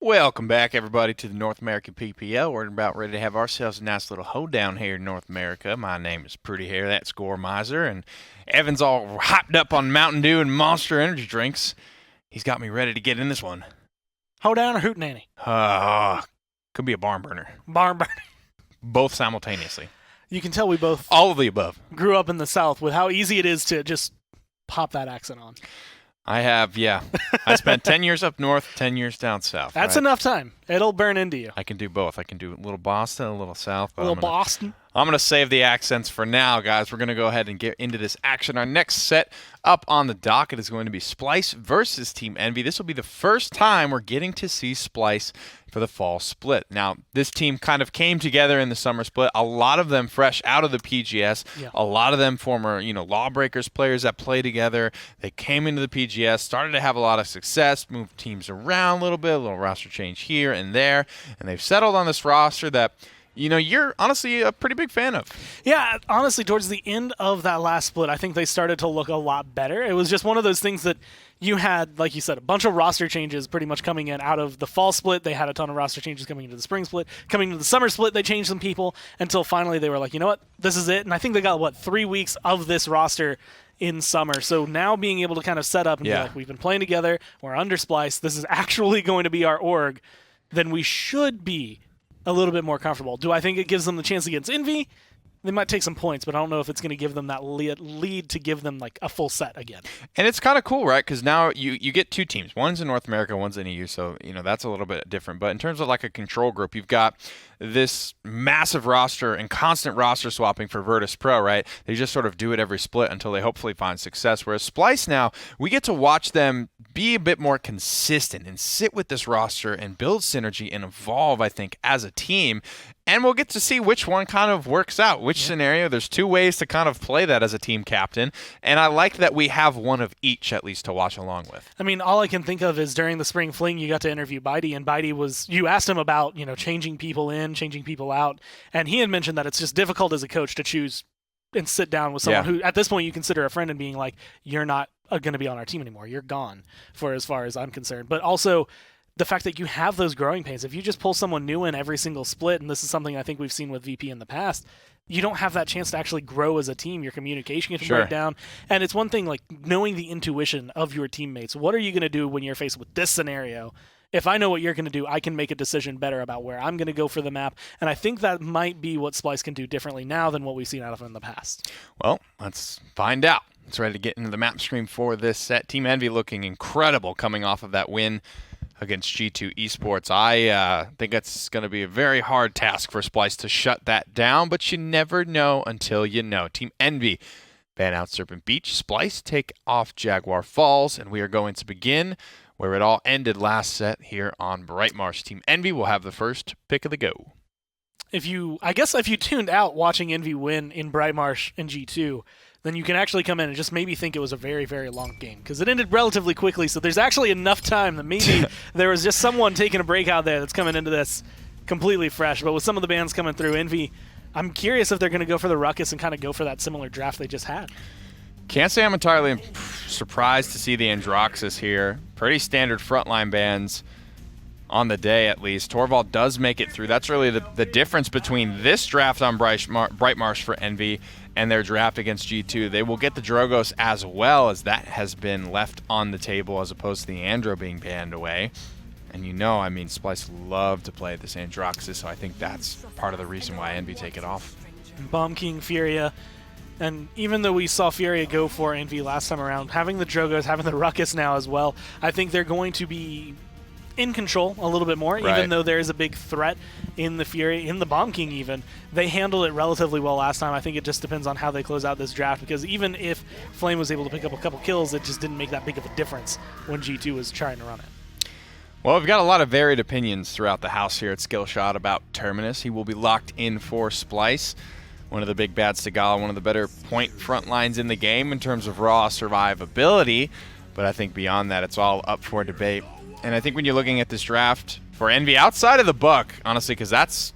Welcome back, everybody, to the North American PPL. We're about ready to have ourselves a nice little hoedown here in North America. My name is Pretty Hair, that Score Miser, and Evan's all hyped up on Mountain Dew and Monster energy drinks. He's got me ready to get in this one. Hoedown or hootenanny? Could be a barn burner. Barn burner. Both simultaneously. You can tell we both All of the above. grew up in the South with how easy it is to just pop that accent on. I have, yeah. I spent 10 years up north, 10 years down south. That's right? enough time. It'll burn into you. I can do both. I can do a little Boston, a little South. A little Boston. I'm going to save the accents for now, guys. We're going to go ahead and get into this action. Our next set up on the docket is going to be Splyce versus Team Envy. This will be the first time we're getting to see Splyce for the fall split. Now, this team kind of came together in the summer split. A lot of them fresh out of the PGS. Yeah. A lot of them former, Lawbreakers players that play together. They came into the PGS, started to have a lot of success, moved teams around a little roster change here and there, and they've settled on this roster that you're honestly a pretty big fan of. Yeah, honestly, towards the end of that last split, I think they started to look a lot better. It was just one of those things that you had, like you said, a bunch of roster changes pretty much coming in out of the fall split. They had a ton of roster changes coming into the spring split. Coming into the summer split, they changed some people until finally they were like, you know what, this is it. And I think they got, 3 weeks of this roster in summer. So now being able to kind of set up and be like, we've been playing together, we're under Splyce, this is actually going to be our org, then we should be a little bit more comfortable. Do I think it gives them the chance against Envy? They might take some points, but I don't know if it's going to give them that lead to give them like a full set again. And it's kind of cool, right? Because now you get two teams. One's in North America, one's in EU, so that's a little bit different. But in terms of like a control group, you've got this massive roster and constant roster swapping for Virtus Pro, right? They just sort of do it every split until they hopefully find success. Whereas Splyce now, we get to watch them be a bit more consistent and sit with this roster and build synergy and evolve, I think, as a team. And we'll get to see which one kind of works out, which scenario. There's two ways to kind of play that as a team captain. And I like that we have one of each at least to watch along with. I mean, all I can think of is during the spring fling, you got to interview Bitey, and Bitey you asked him about, changing people in, changing people out. And he had mentioned that it's just difficult as a coach to choose and sit down with someone who, at this point, you consider a friend and being like, you're not going to be on our team anymore. You're gone for as far as I'm concerned. But also the fact that you have those growing pains. If you just pull someone new in every single split, and this is something I think we've seen with VP in the past, you don't have that chance to actually grow as a team. Your communication can break down. And it's one thing like knowing the intuition of your teammates. What are you going to do when you're faced with this scenario? If I know what you're going to do, I can make a decision better about where I'm going to go for the map. And I think that might be what Splyce can do differently now than what we've seen out of them in the past. Well, let's find out. It's ready to get into the map screen for this set. Team Envy looking incredible coming off of that win against G2 Esports. I think it's going to be a very hard task for Splyce to shut that down, but you never know until you know. Team Envy ban out Serpent Beach. Splyce take off Jaguar Falls, and we are going to begin where it all ended last set here on Bright Marsh. Team Envy will have the first pick of the go. If you tuned out watching Envy win in Bright Marsh and G2, then you can actually come in and just maybe think it was a very, very long game because it ended relatively quickly. So there's actually enough time that maybe there was just someone taking a break out there that's coming into this completely fresh. But with some of the bans coming through, Envy, I'm curious if they're going to go for the Ruckus and kind of go for that similar draft they just had. Can't say I'm entirely surprised to see the Androxus here. Pretty standard frontline bans on the day, at least. Torvald does make it through. That's really the difference between this draft on Bright Marsh for Envy and their draft against G2. They will get the Drogos as well, as that has been left on the table as opposed to the Andro being banned away. And Splyce love to play this Androxus, so I think that's part of the reason why Envy take it off. Bomb King, Furia. And even though we saw Furia go for Envy last time around, having the Drogos, having the Ruckus now as well, I think they're going to be in control a little bit more, even though there is a big threat in the Fury, in the Bomb King even. They handled it relatively well last time. I think it just depends on how they close out this draft, because even if Flame was able to pick up a couple kills, it just didn't make that big of a difference when G2 was trying to run it. Well, we've got a lot of varied opinions throughout the house here at Skillshot about Terminus. He will be locked in for Splyce. One of the big bad Stigala, one of the better point front lines in the game in terms of raw survivability. But I think beyond that, it's all up for debate. And I think when you're looking at this draft for Envy outside of the Buck, honestly, because that's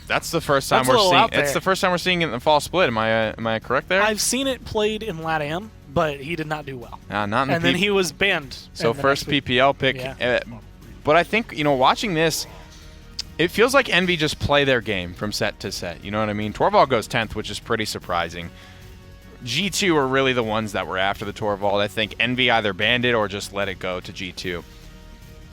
the first time we're seeing it's the first time we're seeing it in the fall split. Am I correct there? I've seen it played in LATAM, but he did not do well. Not in the and then he was banned. So first PPL pick, But I think, watching this, it feels like Envy just play their game from set to set. You know what I mean? Torvald goes 10th, which is pretty surprising. G2 are really the ones that were after the Torvald. I think Envy either banned it or just let it go to G2.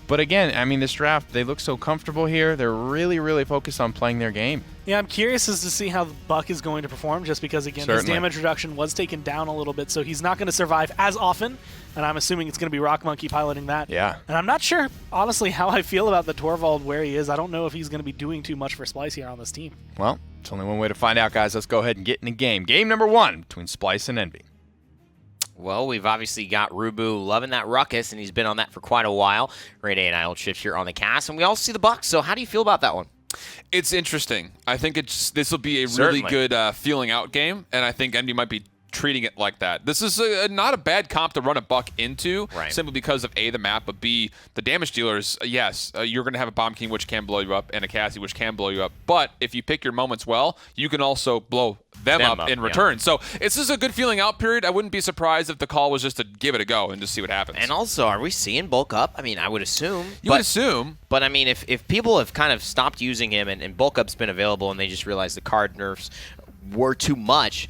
But again, I mean, this draft, they look so comfortable here. They're really, really focused on playing their game. Yeah, I'm curious as to see how Buck is going to perform, just because, again, his damage reduction was taken down a little bit, so he's not going to survive as often, and I'm assuming it's going to be Rock Monkey piloting that. Yeah. And I'm not sure, honestly, how I feel about the Torvald where he is. I don't know if he's going to be doing too much for Splyce here on this team. Well, it's only one way to find out, guys. Let's go ahead and get in the game. Game number 1 between Splyce and Envy. Well, we've obviously got Rubu loving that ruckus, and he's been on that for quite a while. Ray Day and I will shift here on the cast, and we also see the Bucks. So how do you feel about that one? It's interesting. I think this will be a really good feeling out game, and I think Envy might be treating it like that. This is not a bad comp to run a Buck into, simply because of A, the map, but B, the damage dealers. Yes, you're going to have a Bomb King, which can blow you up, and a Cassie, which can blow you up. But if you pick your moments well, you can also blow them up in return. Yeah. So this is a good feeling out period. I wouldn't be surprised if the call was just to give it a go and just see what happens. And also, are we seeing Bulk up? I mean, I would assume. You would assume. But I mean, if people have kind of stopped using him and Bulk up's been available and they just realized the card nerfs were too much,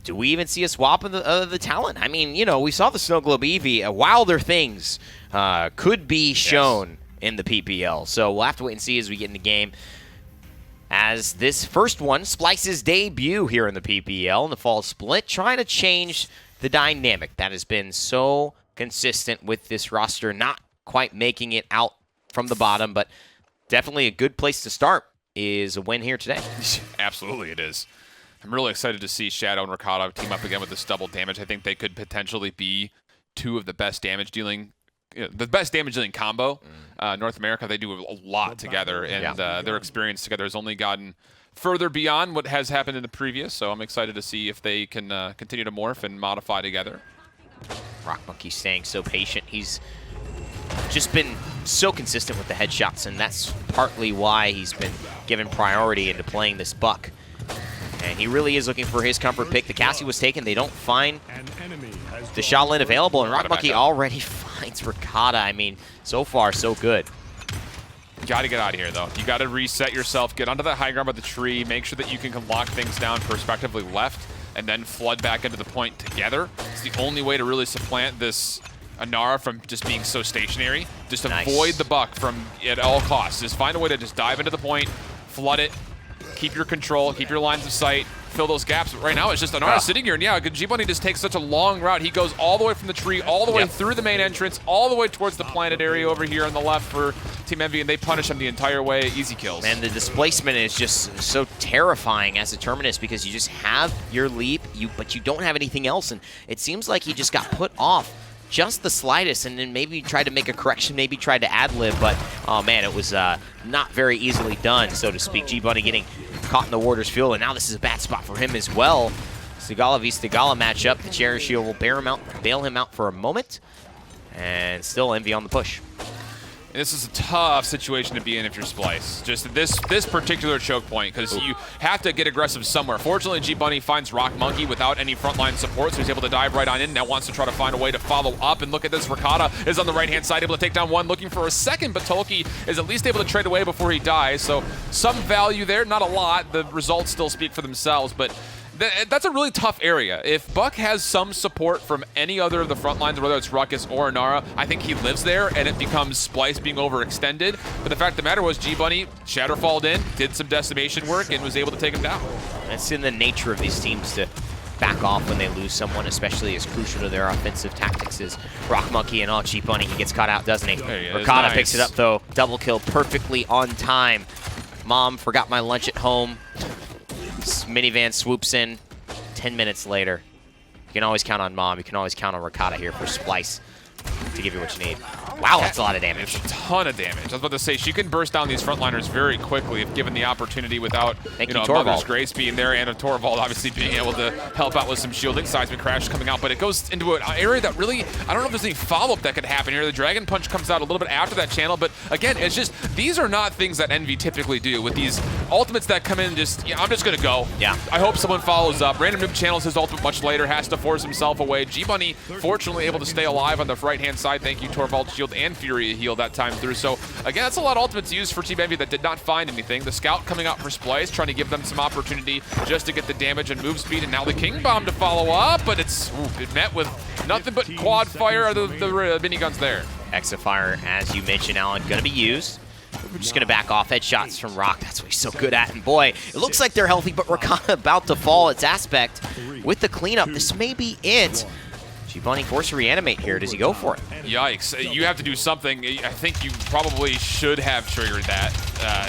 do we even see a swap of the talent? I mean, we saw the Snow Globe Eevee. Wilder things could be shown in the PPL. So we'll have to wait and see as we get in the game. As this first one, Splyce's debut here in the PPL in the fall split, trying to change the dynamic that has been so consistent with this roster, not quite making it out from the bottom, but definitely a good place to start is a win here today. Absolutely it is. I'm really excited to see Shadow and Ricotta team up again with this double damage. I think they could potentially be two of the best damage dealing combo. North America, they do a lot together, and their experience together has only gotten further beyond what has happened in the previous, so I'm excited to see if they can continue to morph and modify together. Rock Monkey staying so patient. He's just been so consistent with the headshots, and that's partly why he's been given priority into playing this Buck. And he really is looking for his comfort pick. The Cassie was taken. They don't find the Shaolin available, and Rock Monkey already finds Ricotta. I mean, so far, so good. You got to get out of here, though. You got to reset yourself, get onto that high ground by the tree, make sure that you can lock things down perspectively left, and then flood back into the point together. It's the only way to really supplant this Inara from just being so stationary. Just avoid the Buck from at all costs. Just find a way to just dive into the point, flood it, keep your control, keep your lines of sight, fill those gaps. But right now, it's just Inara sitting here, and G-Bunny just takes such a long route. He goes all the way from the tree, all the way through the main entrance, all the way towards the planet area over here on the left for Team Envy, and they punish him the entire way. Easy kills. And the displacement is just so terrifying as a Terminus because you just have your leap, but you don't have anything else, and it seems like he just got put off just the slightest, and then maybe tried to make a correction, maybe tried to ad-lib, but oh man, it was not very easily done, so to speak. G-Bunny getting caught in the Warder's Fuel, and now this is a bad spot for him as well. Stigala v Stigala matchup. The Cherish Shield will bail him out for a moment, and still Envy on the push. And this is a tough situation to be in if you're Splyce. Just this particular choke point, because you have to get aggressive somewhere. Fortunately, G-Bunny finds Rock Monkey without any frontline support, so he's able to dive right on in. Now wants to try to find a way to follow up, and look at this. Ricotta is on the right-hand side, able to take down one, looking for a second, but Tolki is at least able to trade away before he dies, so some value there. Not a lot. The results still speak for themselves, but that's a really tough area. If Buck has some support from any other of the front lines, whether it's Ruckus or Inara, I think he lives there, and it becomes Splyce being overextended. But the fact of the matter was G-Bunny Shatterfalled in, did some decimation work, and was able to take him down. It's in the nature of these teams to back off when they lose someone, especially as crucial to their offensive tactics is Rock Monkey, and G-Bunny, he gets caught out, doesn't he? Ricotta picks it up, though. Double kill perfectly on time. Mom forgot my lunch at home. Minivan swoops in 10 minutes later. You can always count on Mom. You can always count on Ricotta here for Splyce to give you what you need. Wow, that's a lot of damage. It's a ton of damage. I was about to say, she can burst down these frontliners very quickly if given the opportunity without Mother's Grace being there, and a Torvald obviously being able to help out with some shielding. Seismic Crash coming out, but it goes into an area that really, I don't know if there's any follow-up that could happen here. The Dragon Punch comes out a little bit after that channel, but again, it's just, these are not things that Envy typically do with these ultimates that come in just, I'm just going to go. Yeah. I hope someone follows up. Random Noob channels his ultimate much later, has to force himself away. G-Bunny, fortunately, able to stay alive on the right-hand side. Thank you, Torvald, shielding healed and Fury a heal that time through. So again, that's a lot of ultimates used for Team Envy that did not find anything. The Scout coming out for Splyce, trying to give them some opportunity just to get the damage and move speed, and now the King Bomb to follow up, but it met with nothing but quad fire of the miniguns there. Exafire, as you mentioned, Alan, going to be used. We're just going to back off headshots from Rock. That's what he's so good at. And boy, it looks like they're healthy, but we're kind of about to fall. It's Aspect with the cleanup. This may be it. G-Bunny forced to reanimate here. Does he go for it? Yikes. You have to do something. I think you probably should have triggered that.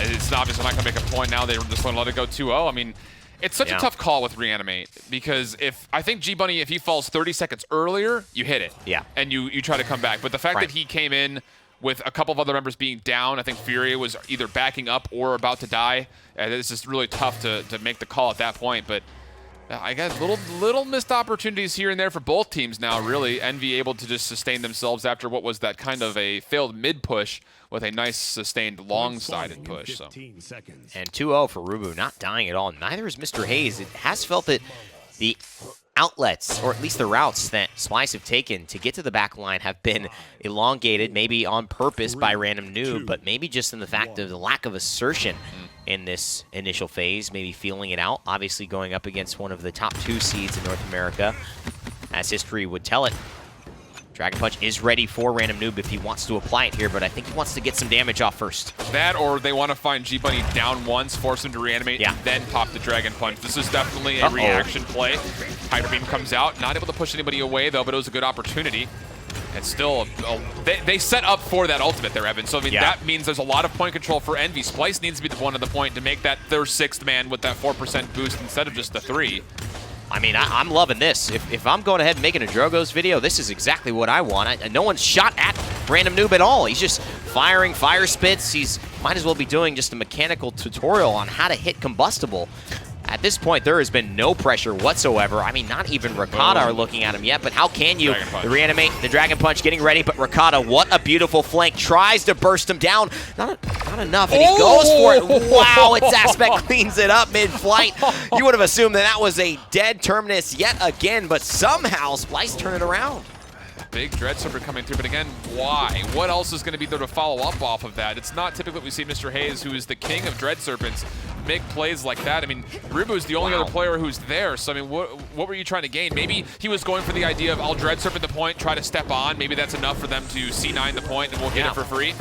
It's obvious I'm not going to make a point now. They're just going to let it go 2-0. I mean, it's such a tough call with reanimate because I think G-Bunny, if he falls 30 seconds earlier, you hit it. Yeah. And you try to come back. But the fact that he came in with a couple of other members being down, I think Fury was either backing up or about to die. It's just really tough to make the call at that point. But I guess little missed opportunities here and there for both teams now, really. Envy able to just sustain themselves after what was that kind of a failed mid-push with a nice sustained long-sided push. So. And 2-0 for Rubu, not dying at all. Neither is Mr. Hayes. It has felt that the outlets, or at least the routes that Splyce have taken to get to the back line have been elongated, maybe on purpose by Random Noob, but maybe just in the fact of the lack of assertion in this initial phase, maybe feeling it out. Obviously going up against one of the top 2 seeds in North America, as history would tell it. Dragon Punch is ready for Random Noob if he wants to apply it here, but I think he wants to get some damage off first. That, or they want to find G-Bunny down once, force him to reanimate, and then pop the Dragon Punch. This is definitely a reaction play. Hyper Beam comes out, not able to push anybody away, though, but it was a good opportunity. And still, they set up for that ultimate there, Evan. So, I mean, that means there's a lot of point control for Envy. Splyce needs to be the one at the point to make that their 6th man with that 4% boost instead of just the 3. I mean, I'm loving this. If I'm going ahead and making a Drogo's video, this is exactly what I want. No one's shot at Random Noob at all. He's just firing fire spits. He's might as well be doing just a mechanical tutorial on how to hit combustible. At this point, there has been no pressure whatsoever. I mean, not even Rakata are looking at him yet, but how can you? The reanimate, the Dragon Punch getting ready, but Rakata, what a beautiful flank. Tries to burst him down. Not enough, and he goes for it. Wow, it's Aspect cleans it up mid-flight. You would have assumed that was a dead Terminus yet again, but somehow Splyce turned it around. Big Dread Serpent coming through, but again, why? What else is going to be there to follow up off of that? It's not typically we see Mr. Hayes, who is the king of Dread Serpents, make plays like that. I mean, Rubu is the only other player who's there, so I mean, what were you trying to gain? Maybe he was going for the idea of I'll Dread Serpent the point, try to step on. Maybe that's enough for them to C9 the point, and we'll get it for free.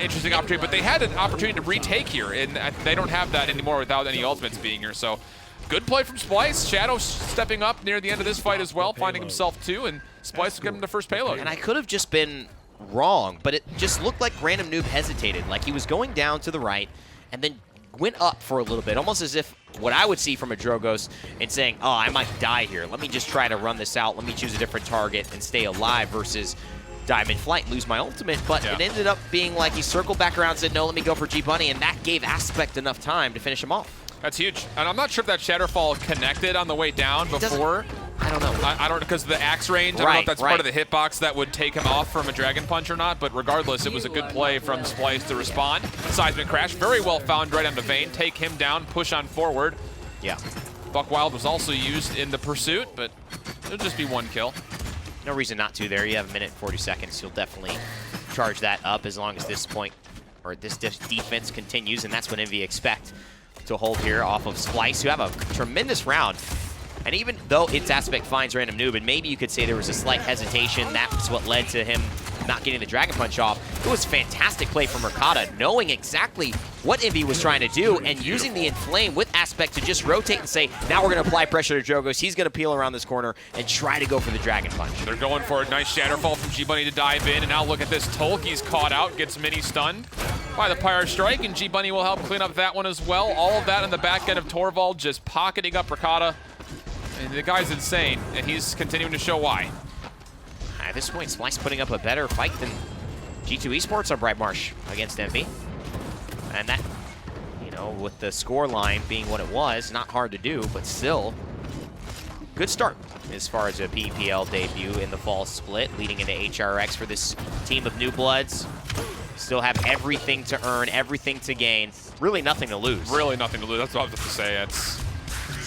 Interesting opportunity, but they had an opportunity to retake here, and they don't have that anymore without any ultimates being here, so good play from Splyce. Shadow stepping up near the end of this fight as well, finding himself 2, and Splyce will give him the first payload. And I could have just been wrong, but it just looked like Random Noob hesitated. Like he was going down to the right and then went up for a little bit, almost as if what I would see from a Drogos and saying, oh, I might die here. Let me just try to run this out. Let me choose a different target and stay alive versus dive in flight and lose my ultimate. But it ended up being like he circled back around and said, no, let me go for G-Bunny, and that gave Aspect enough time to finish him off. That's huge. And I'm not sure if that Shatterfall connected on the way down before. I don't know. I don't know, because of the axe range. I don't know if that's part of the hitbox that would take him off from a Dragon Punch or not, but regardless, it was a good play from Splyce to respond. Seismic Crash, very well found right on the vein. Take him down, push on forward. Yeah. Buck Wild was also used in the pursuit, but it'll just be 1 kill. No reason not to there. You have a minute and 40 seconds. You'll definitely charge that up as long as this point, or this defense continues, and that's what Envy expect to hold here off of Splyce, who have a tremendous round. And even though its Aspect finds Random Noob, and maybe you could say there was a slight hesitation, that's what led to him not getting the Dragon Punch off. It was fantastic play from Rakata, knowing exactly what Envy was trying to do and using the Inflame with Aspect to just rotate and say, now we're going to apply pressure to Drogos. He's going to peel around this corner and try to go for the Dragon Punch. They're going for a nice Shatterfall from G-Bunny to dive in, and now look at this. Tolki's caught out, gets mini stunned by the Pyre Strike, and G-Bunny will help clean up that one as well. All of that on the back end of Torvald, just pocketing up Rakata. And the guy's insane, and he's continuing to show why. At this point, Splyce putting up a better fight than G2 Esports on Bright Marsh against Envy. And that, you know, with the score line being what it was, not hard to do, but still, good start as far as a PPL debut in the fall split, leading into HRX for this team of new bloods. Still have everything to earn, everything to gain, really nothing to lose. Really nothing to lose, that's what I was about to say. It's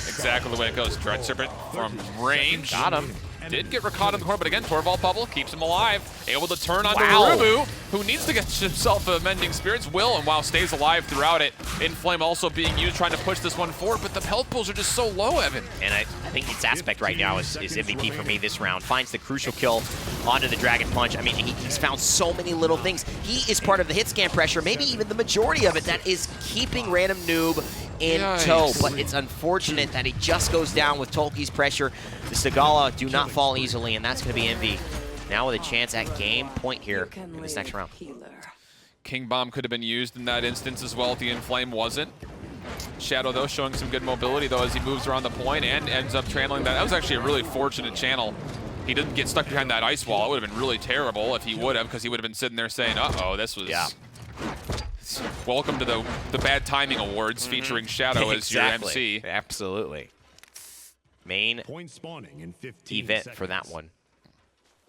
exactly the way it goes. Dread Serpent from range. Got him. did get Rakata in the corner, but again, Torvald Bubble keeps him alive, able to turn onto Wow. Rubu, who needs to get himself a Mending Spirits. Will, and while stays alive throughout it. Inflame also being used, trying to push this one forward, but the health pools are just so low, Evan. And I think its aspect right now is MVP for me this round. Finds the crucial kill onto the Dragon Punch. I mean, he's found so many little things. He is part of the hit scan pressure, maybe even the majority of it, that is keeping Random Noob in tow. But it's unfortunate that he just goes down with Tolki's pressure. The Sagala do not fall easily, and that's going to be Envy. Now with a chance at game point here in this next round. King Bomb could have been used in that instance as well if the Inflame wasn't. Shadow, though, showing some good mobility, though, as he moves around the point and ends up channeling that. That was actually a really fortunate channel. He didn't get stuck behind that ice wall. It would have been really terrible if he would have, because he would have been sitting there saying, uh-oh, this was... Yeah. Welcome to the Bad Timing Awards featuring Shadow as your MC. Absolutely. Main Point spawning in 15 event seconds. for that one.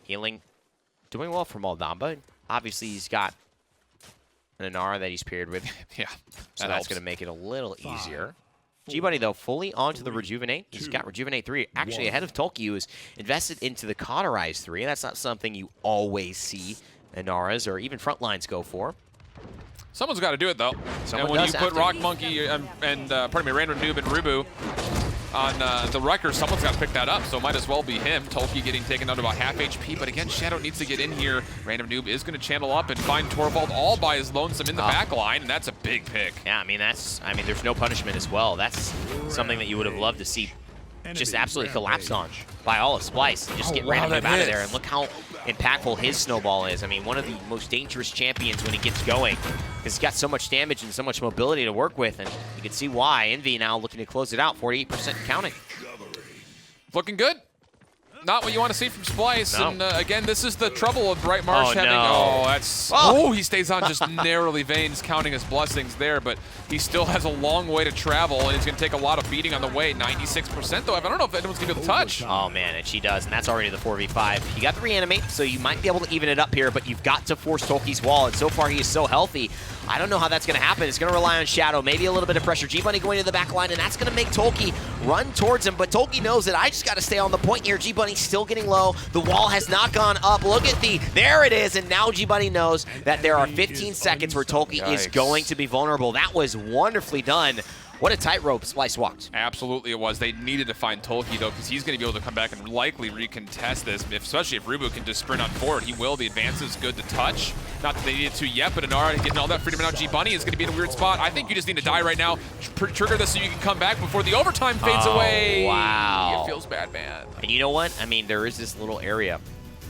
Healing, doing well for Moldamba. Obviously, he's got an Inara that he's paired with, Yeah, so that's going to make it a little easier. G-Bunny, though, fully onto the Rejuvenate. He's got Rejuvenate 3. Actually, ahead of Tolki, who is invested into the Cauterize 3. That's not something you always see Inaras or even Frontlines go for. Someone's got to do it, though. Someone and when does you put have to. Rock Monkey and pardon me, Random Noob and Rubu on the Wrecker, someone's got to pick that up, so it might as well be him. Tolki getting taken down to about half HP, but again, Shadow needs to get in here. Random Noob is going to channel up and find Torvald all by his lonesome in the back line, and that's a big pick. Yeah, I mean, there's no punishment as well. That's something that you would have loved to see just absolutely collapsed on by all of Splyce. Just get Random Noob out of there, and look how impactful his snowball is. I mean, one of the most dangerous champions when he gets going, because he's got so much damage and so much mobility to work with, and you can see why. Envy now looking to close it out, 48% counting. Looking good. Not what you want to see from Splyce. No. And again, this is the trouble of Bright Marsh having. no. Oh, that's. Oh, he stays on just narrowly veins, counting his blessings there, but he still has a long way to travel, and he's going to take a lot of beating on the way. 96% though. I don't know if anyone's going to be able to touch. Oh man, and she does, and that's already the 4v5. You got the reanimate, so you might be able to even it up here, but you've got to force Tolki's wall, and so far he is so healthy. I don't know how that's going to happen. It's going to rely on Shadow, maybe a little bit of pressure. G-Bunny going to the back line, and that's going to make Tolki run towards him, but Tolki knows that I just got to stay on the point here. G-Bunny's still getting low. The wall has not gone up. Look at there it is, and now G-Bunny knows that there are 15 seconds where Tolki is going to be vulnerable. That was wonderfully done. What a tightrope Splyce walked. Absolutely it was. They needed to find Tolki, though, because he's going to be able to come back and likely recontest this, especially if Rubu can just sprint on forward. He will. The advance is good to touch. Not that they needed to yet, but Inara getting all that freedom, and now G-Bunny is going to be in a weird spot. I think you just need to die right now. Trigger this so you can come back before the overtime fades away. Wow. It feels bad, man. And you know what? I mean, there is this little area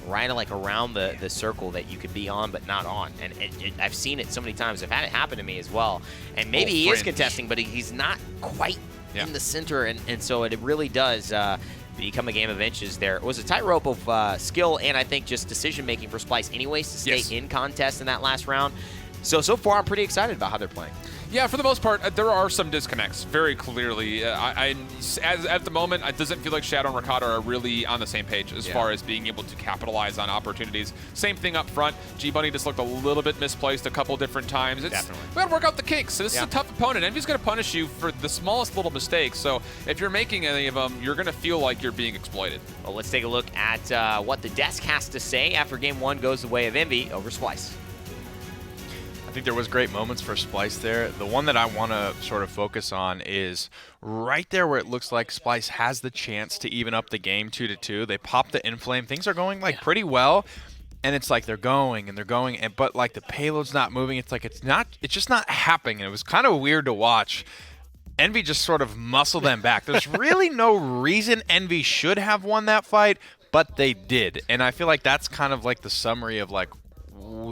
right like around the circle that you could be on but not on, and I've seen it so many times. I've had it happen to me as well, and maybe he is contesting, but he's not quite in the center, and so it really does become a game of inches there. It was a tightrope of skill and I think just decision making for Splyce anyways to stay in contest in that last round. So far I'm pretty excited about how they're playing. Yeah, for the most part, there are some disconnects, very clearly. At the moment, it doesn't feel like Shadow and Rakata are really on the same page as far as being able to capitalize on opportunities. Same thing up front. G-Bunny just looked a little bit misplaced a couple different times. Definitely. We got to work out the kinks. So this is a tough opponent. Envy's going to punish you for the smallest little mistakes. So if you're making any of them, you're going to feel like you're being exploited. Well, let's take a look at what the desk has to say after game one goes the way of Envy over Splyce. I think there was great moments for Splyce there. The one that I want to sort of focus on is right there where it looks like Splyce has the chance to even up the game 2-2. They pop the Inflame. Things are going like pretty well. And it's like they're going, but like the payload's not moving. It's like it's just not happening. It was kind of weird to watch. Envy just sort of muscle them back. There's really no reason Envy should have won that fight, but they did. And I feel like that's kind of like the summary of like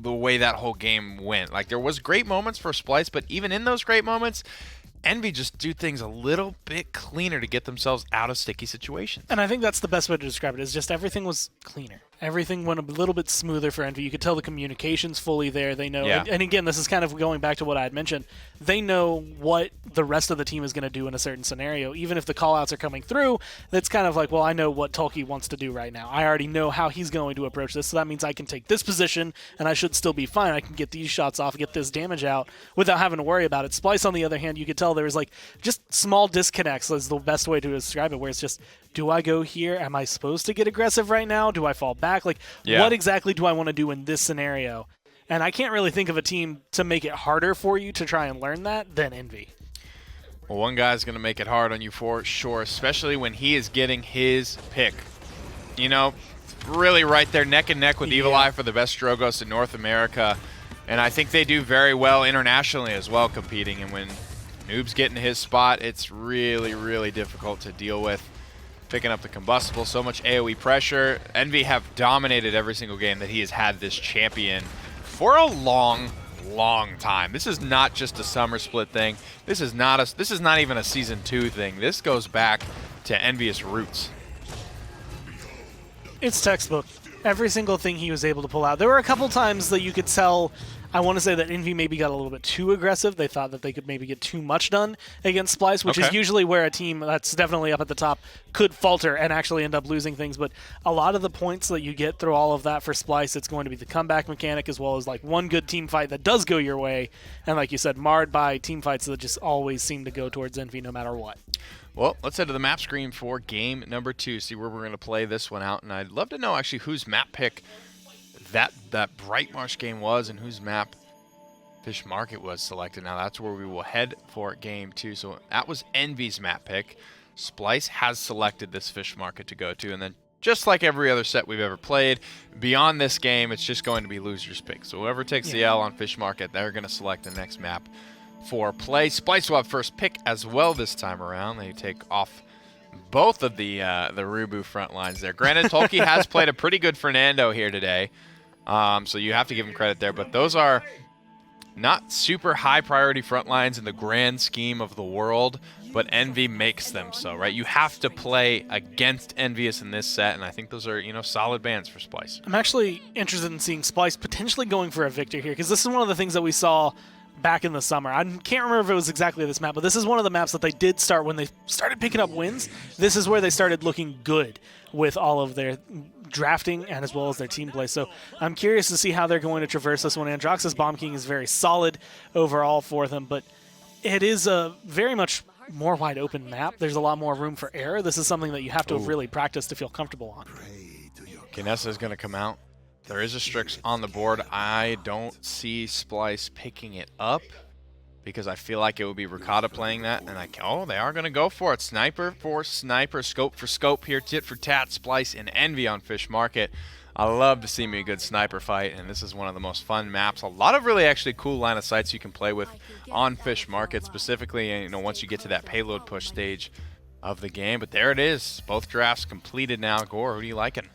the way that whole game went. Like there was great moments for Splyce, but even in those great moments, Envy just do things a little bit cleaner to get themselves out of sticky situations. And I think that's the best way to describe it, is just everything was cleaner. Everything went a little bit smoother for Envy. You could tell the communication's fully there. They know, Yeah. and again, this is kind of going back to what I had mentioned. They know what the rest of the team is going to do in a certain scenario. Even if the callouts are coming through, that's kind of like, well, I know what Tolkien wants to do right now. I already know how he's going to approach this, so that means I can take this position, and I should still be fine. I can get these shots off, get this damage out without having to worry about it. Splyce, on the other hand, you could tell there was like just small disconnects is the best way to describe it, where it's just, do I go here? Am I supposed to get aggressive right now? Do I fall back? Like, what exactly do I want to do in this scenario? And I can't really think of a team to make it harder for you to try and learn that than Envy. Well, one guy's going to make it hard on you for sure, especially when he is getting his pick. You know, really right there neck and neck with Evil Eye for the best Drogos in North America. And I think they do very well internationally as well, competing. And when Noob's getting his spot, it's really, really difficult to deal with. Picking up the combustible, so much AoE pressure. Envy have dominated every single game that he has had this champion for a long time. This is not just a summer split thing. This is not even a season 2 thing. This goes back to Envious roots. It's textbook. Every single thing he was able to pull out. There were a couple times that you could tell, I want to say that Envy maybe got a little bit too aggressive. They thought that they could maybe get too much done against Splyce, which is usually where a team that's definitely up at the top could falter and actually end up losing things. But a lot of the points that you get through all of that for Splyce, it's going to be the comeback mechanic as well as like one good team fight that does go your way. And like you said, marred by team fights that just always seem to go towards Envy no matter what. Well, let's head to the map screen for game number 2, see where we're going to play this one out. And I'd love to know actually whose map pick that Bright Marsh game was and whose map Fish Market was selected. Now that's where we will head for game 2. So that was Envy's map pick. Splyce has selected this Fish Market to go to. And then just like every other set we've ever played, beyond this game, it's just going to be loser's pick. So whoever takes the L on Fish Market, they're going to select the next map for play. Splyce will have first pick as well this time around. They take off both of the Rubu front lines there. Granted, Tolkien has played a pretty good Fernando here today, so you have to give him credit there. But those are not super high priority front lines in the grand scheme of the world, but Envy makes them so, right? You have to play against Envious in this set, and I think those are, solid bans for Splyce. I'm actually interested in seeing Splyce potentially going for a victor here, because this is one of the things that we saw back in the summer. I can't remember if it was exactly this map, but this is one of the maps that they did start when they started picking up wins. This is where they started looking good with all of their drafting and as well as their team play. So I'm curious to see how they're going to traverse this one. Androx's Bomb King is very solid overall for them, but it is a very much more wide open map. There's a lot more room for error. This is something that you have to have really practiced to feel comfortable on. Kinessa is going to come out. There is a Strix on the board. I don't see Splyce picking it up because I feel like it would be Ricotta playing that. And they are going to go for it. Sniper for sniper, scope for scope here. Tit for tat, Splyce and Envy on Fish Market. I love to see me a good sniper fight, and this is one of the most fun maps. A lot of really actually cool line of sights you can play with on Fish Market, specifically, once you get to that payload push stage of the game. But there it is. Both drafts completed now. Gore, who do you liking?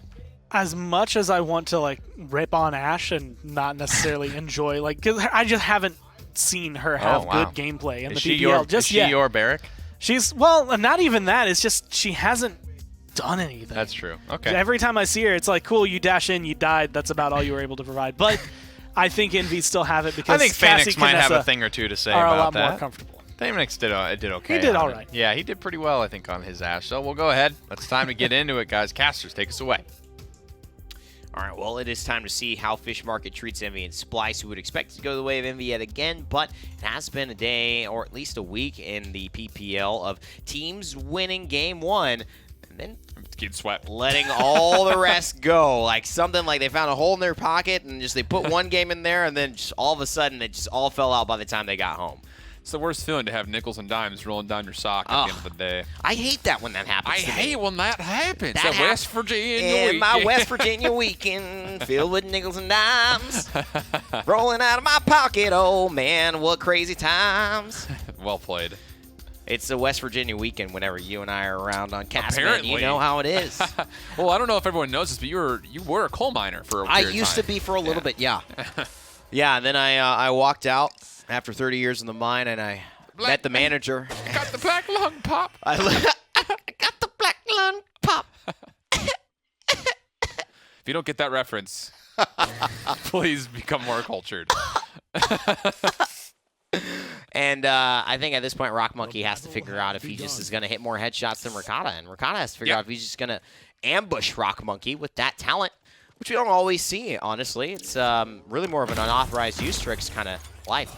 As much as I want to rip on Ashe and not necessarily enjoy, because I just haven't seen her have good gameplay in the PPL Is she your Barrack? She's not even that. It's just she hasn't done anything. That's true. Okay. Every time I see her, it's like, cool, you dash in, you died. That's about all you were able to provide. But I think Envy still have it because I think Phoenix might have a Kinessa thing or two to say are about a lot that. more comfortable. Phoenix did okay. He did on all it. right. Yeah, he did pretty well, I think, on his Ashe. So we'll go ahead. It's time to get into it, guys. Casters, take us away. All right, well, it is time to see how Fish Market treats Envy and Splyce, who would expect to go the way of Envy yet again, but it has been a day, or at least a week, in the PPL of teams winning Game 1, and then getting swept, letting all the rest go. Something like they found a hole in their pocket, and just they put one game in there, and then just all of a sudden, it just all fell out by the time they got home. It's the worst feeling to have nickels and dimes rolling down your sock at the end of the day. I hate that when that happens. I hate when that happens. That West Virginia in my West Virginia weekend, filled with nickels and dimes, rolling out of my pocket. Oh man, what crazy times! Well played. It's the West Virginia weekend whenever you and I are around on Castman. Apparently. You know how it is. Well, I don't know if everyone knows this, but you were a coal miner for a period of time. I used to be for a little bit, yeah. Yeah, and then I walked out after 30 years in the mine, and I met the manager. I got the black lung pop. I got the black lung pop. If you don't get that reference, please become more cultured. And I think at this point, Rock Monkey has to figure out if he just is going to hit more headshots than Ricotta. And Ricotta has to figure out if he's just going to ambush Rock Monkey with that talent, which we don't always see, honestly. It's really more of an unauthorized use tricks kind of life.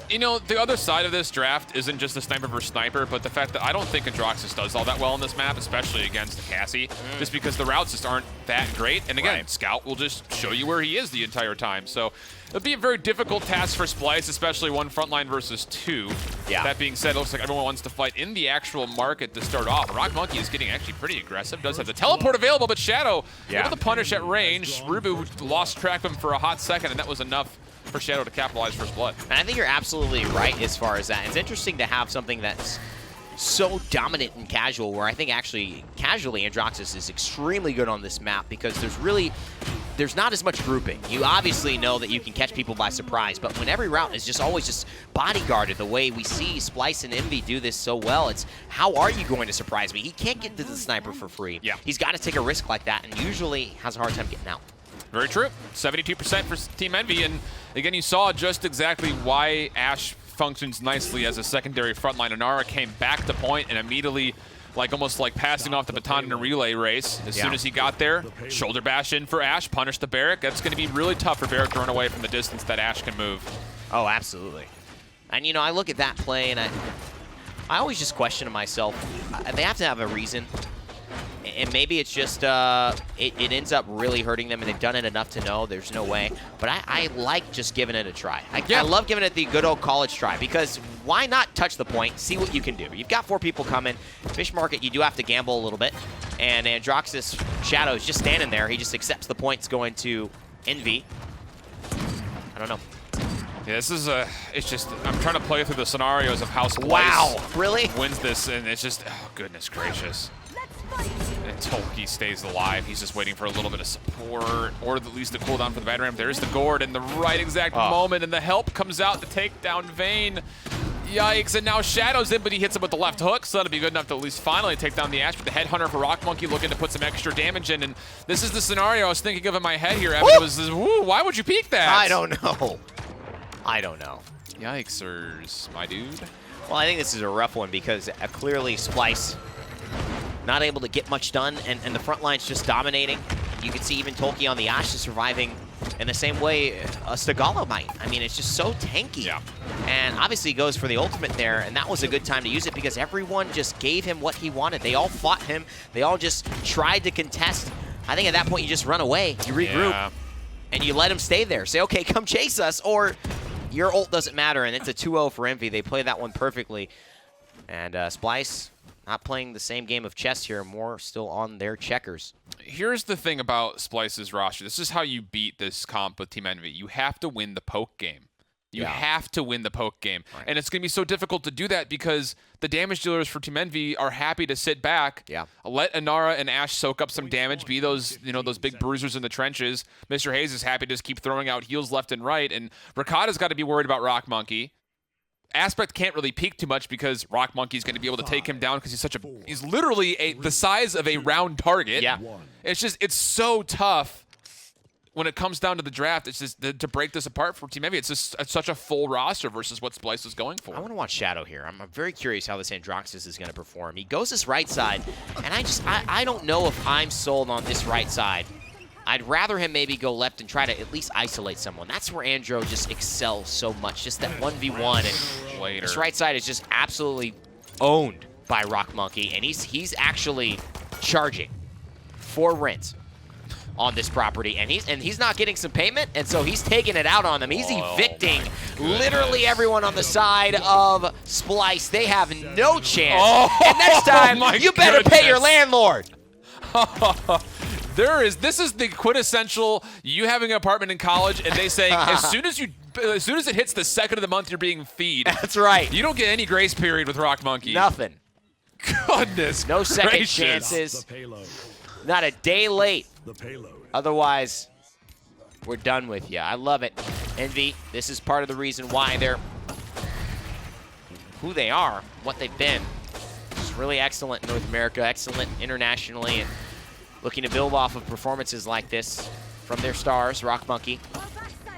You know, the other side of this draft isn't just the sniper versus sniper, but the fact that I don't think Androxus does all that well on this map, especially against Cassie, just because the routes just aren't that great. And again, Scout will just show you where he is the entire time. So it'll be a very difficult task for Splyce, especially one frontline versus two. Yeah. That being said, it looks like everyone wants to fight in the actual market to start off. Rock Monkey is getting actually pretty aggressive, does have the teleport available, but Shadow able to punish at range. Rubu lost track of him for a hot second, and that was enough for Shadow to capitalize first blood. And I think you're absolutely right as far as that. It's interesting to have something that's so dominant in casual, where I think actually casually Androxus is extremely good on this map because there's not as much grouping. You obviously know that you can catch people by surprise, but when every route is just always just bodyguarded the way we see Splyce and Envy do this so well, it's how are you going to surprise me? He can't get to the sniper for free. Yeah. He's got to take a risk like that and usually has a hard time getting out. Very true. 72% for Team Envy, and again, you saw just exactly why Ashe functions nicely as a secondary frontline. Inara came back to point and immediately, almost like passing off the baton in a relay race. As soon as he got there, shoulder bash in for Ashe, punish the Barrack. That's going to be really tough for Barrack to run away from the distance that Ashe can move. Oh, absolutely. And, you know, I look at that play, and I always just question to myself, they have to have a reason. And maybe it's just, it ends up really hurting them, and they've done it enough to know there's no way. But I like just giving it a try. I love giving it the good old college try, because why not touch the point, see what you can do? You've got 4 people coming. Fish Market, you do have to gamble a little bit. And Androxus Shadow is just standing there. He just accepts the points going to Envy. I don't know. Yeah, this is it's just, I'm trying to play through the scenarios of how Splyce wins this, and it's just, oh, goodness gracious. Until he stays alive, he's just waiting for a little bit of support, or at least the cooldown for the bad ramp. There's the gourd in the right exact moment, and the help comes out to take down Vayne. Yikes, and now Shadow's in, but he hits him with the left hook, so that'll be good enough to at least finally take down the Ashe. But the Headhunter for Rock Monkey looking to put some extra damage in, and this is the scenario I was thinking of in my head here, Evan. It was, woo, why would you peek that? I don't know. I don't know. Yikesers, my dude. Well, I think this is a rough one because clearly Splyce not able to get much done, and the front line's just dominating. You can see even Tolkien on the Ashe is surviving in the same way a Stegala might. I mean, it's just so tanky. Yeah. And obviously goes for the ultimate there, and that was a good time to use it because everyone just gave him what he wanted. They all fought him. They all just tried to contest. I think at that point you just run away, you regroup, and you let him stay there. Say, okay, come chase us, or your ult doesn't matter, and it's a 2-0 for Envy. They play that one perfectly. And Splyce not playing the same game of chess here, more still on their checkers. Here's the thing about Splyce's roster. This is how you beat this comp with Team Envy. You have to win the poke game. You have to win the poke game. Right. And it's going to be so difficult to do that because the damage dealers for Team Envy are happy to sit back, let Inara and Ashe soak up some damage, be those, those big bruisers in the trenches. Mr. Hayes is happy to just keep throwing out heals left and right. And Ricotta's got to be worried about Rock Monkey. Aspect can't really peek too much because Rock Monkey's going to be able to take him down because he's literally the size of a round target. Yeah. It's so tough when it comes down to the draft. It's just to break this apart for Team Envy. It's such a full roster versus what Splyce was going for. I want to watch Shadow here. I'm very curious how this Androxus is going to perform. He goes this right side, and I don't know if I'm sold on this right side. I'd rather him maybe go left and try to at least isolate someone. That's where Andro just excels so much, just that 1v1. And this right side is just absolutely owned by Rock Monkey, and he's actually charging 4 rents on this property, and he's not getting some payment, and so he's taking it out on them. He's evicting literally everyone on the side of Splyce. They have no chance. And next time, you better pay your landlord. This is the quintessential you having an apartment in college and they say as soon as it hits the second of the month you're being feed. That's right. You don't get any grace period with Rock Monkey. Nothing. Goodness. No second chances. Not a day late. Otherwise, we're done with you. I love it. Envy, this is part of the reason why they're who they are, what they've been. Just really excellent in North America, excellent internationally, and looking to build off of performances like this from their stars, Rock Monkey,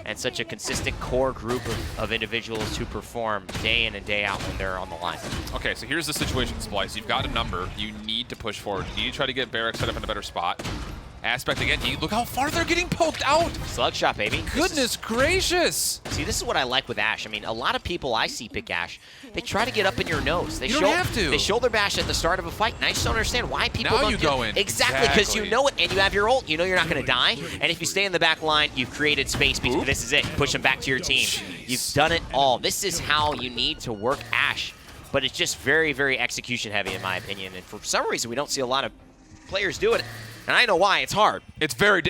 and such a consistent core group of individuals who perform day in and day out when they're on the line. Okay, so here's the situation, Splyce. You've got a number. You need to push forward. You need to try to get Barrack set up in a better spot. Aspect again. Look how far they're getting poked out. Slug shot, baby. Goodness gracious. See, this is what I like with Ashe. I mean, a lot of people I see pick Ashe, they try to get up in your nose. You don't have to. They shoulder bash at the start of a fight, and I just don't understand why people Now don't you do go in. Exactly, because you know it, and you have your ult. You know you're not going to die, and if you stay in the back line, you've created space. Because this is it. Push them back to your team. Jeez. You've done it all. This is how you need to work Ashe, but it's just very, very execution heavy in my opinion, and for some reason we don't see a lot of players do it. And I know why. It's hard. It's very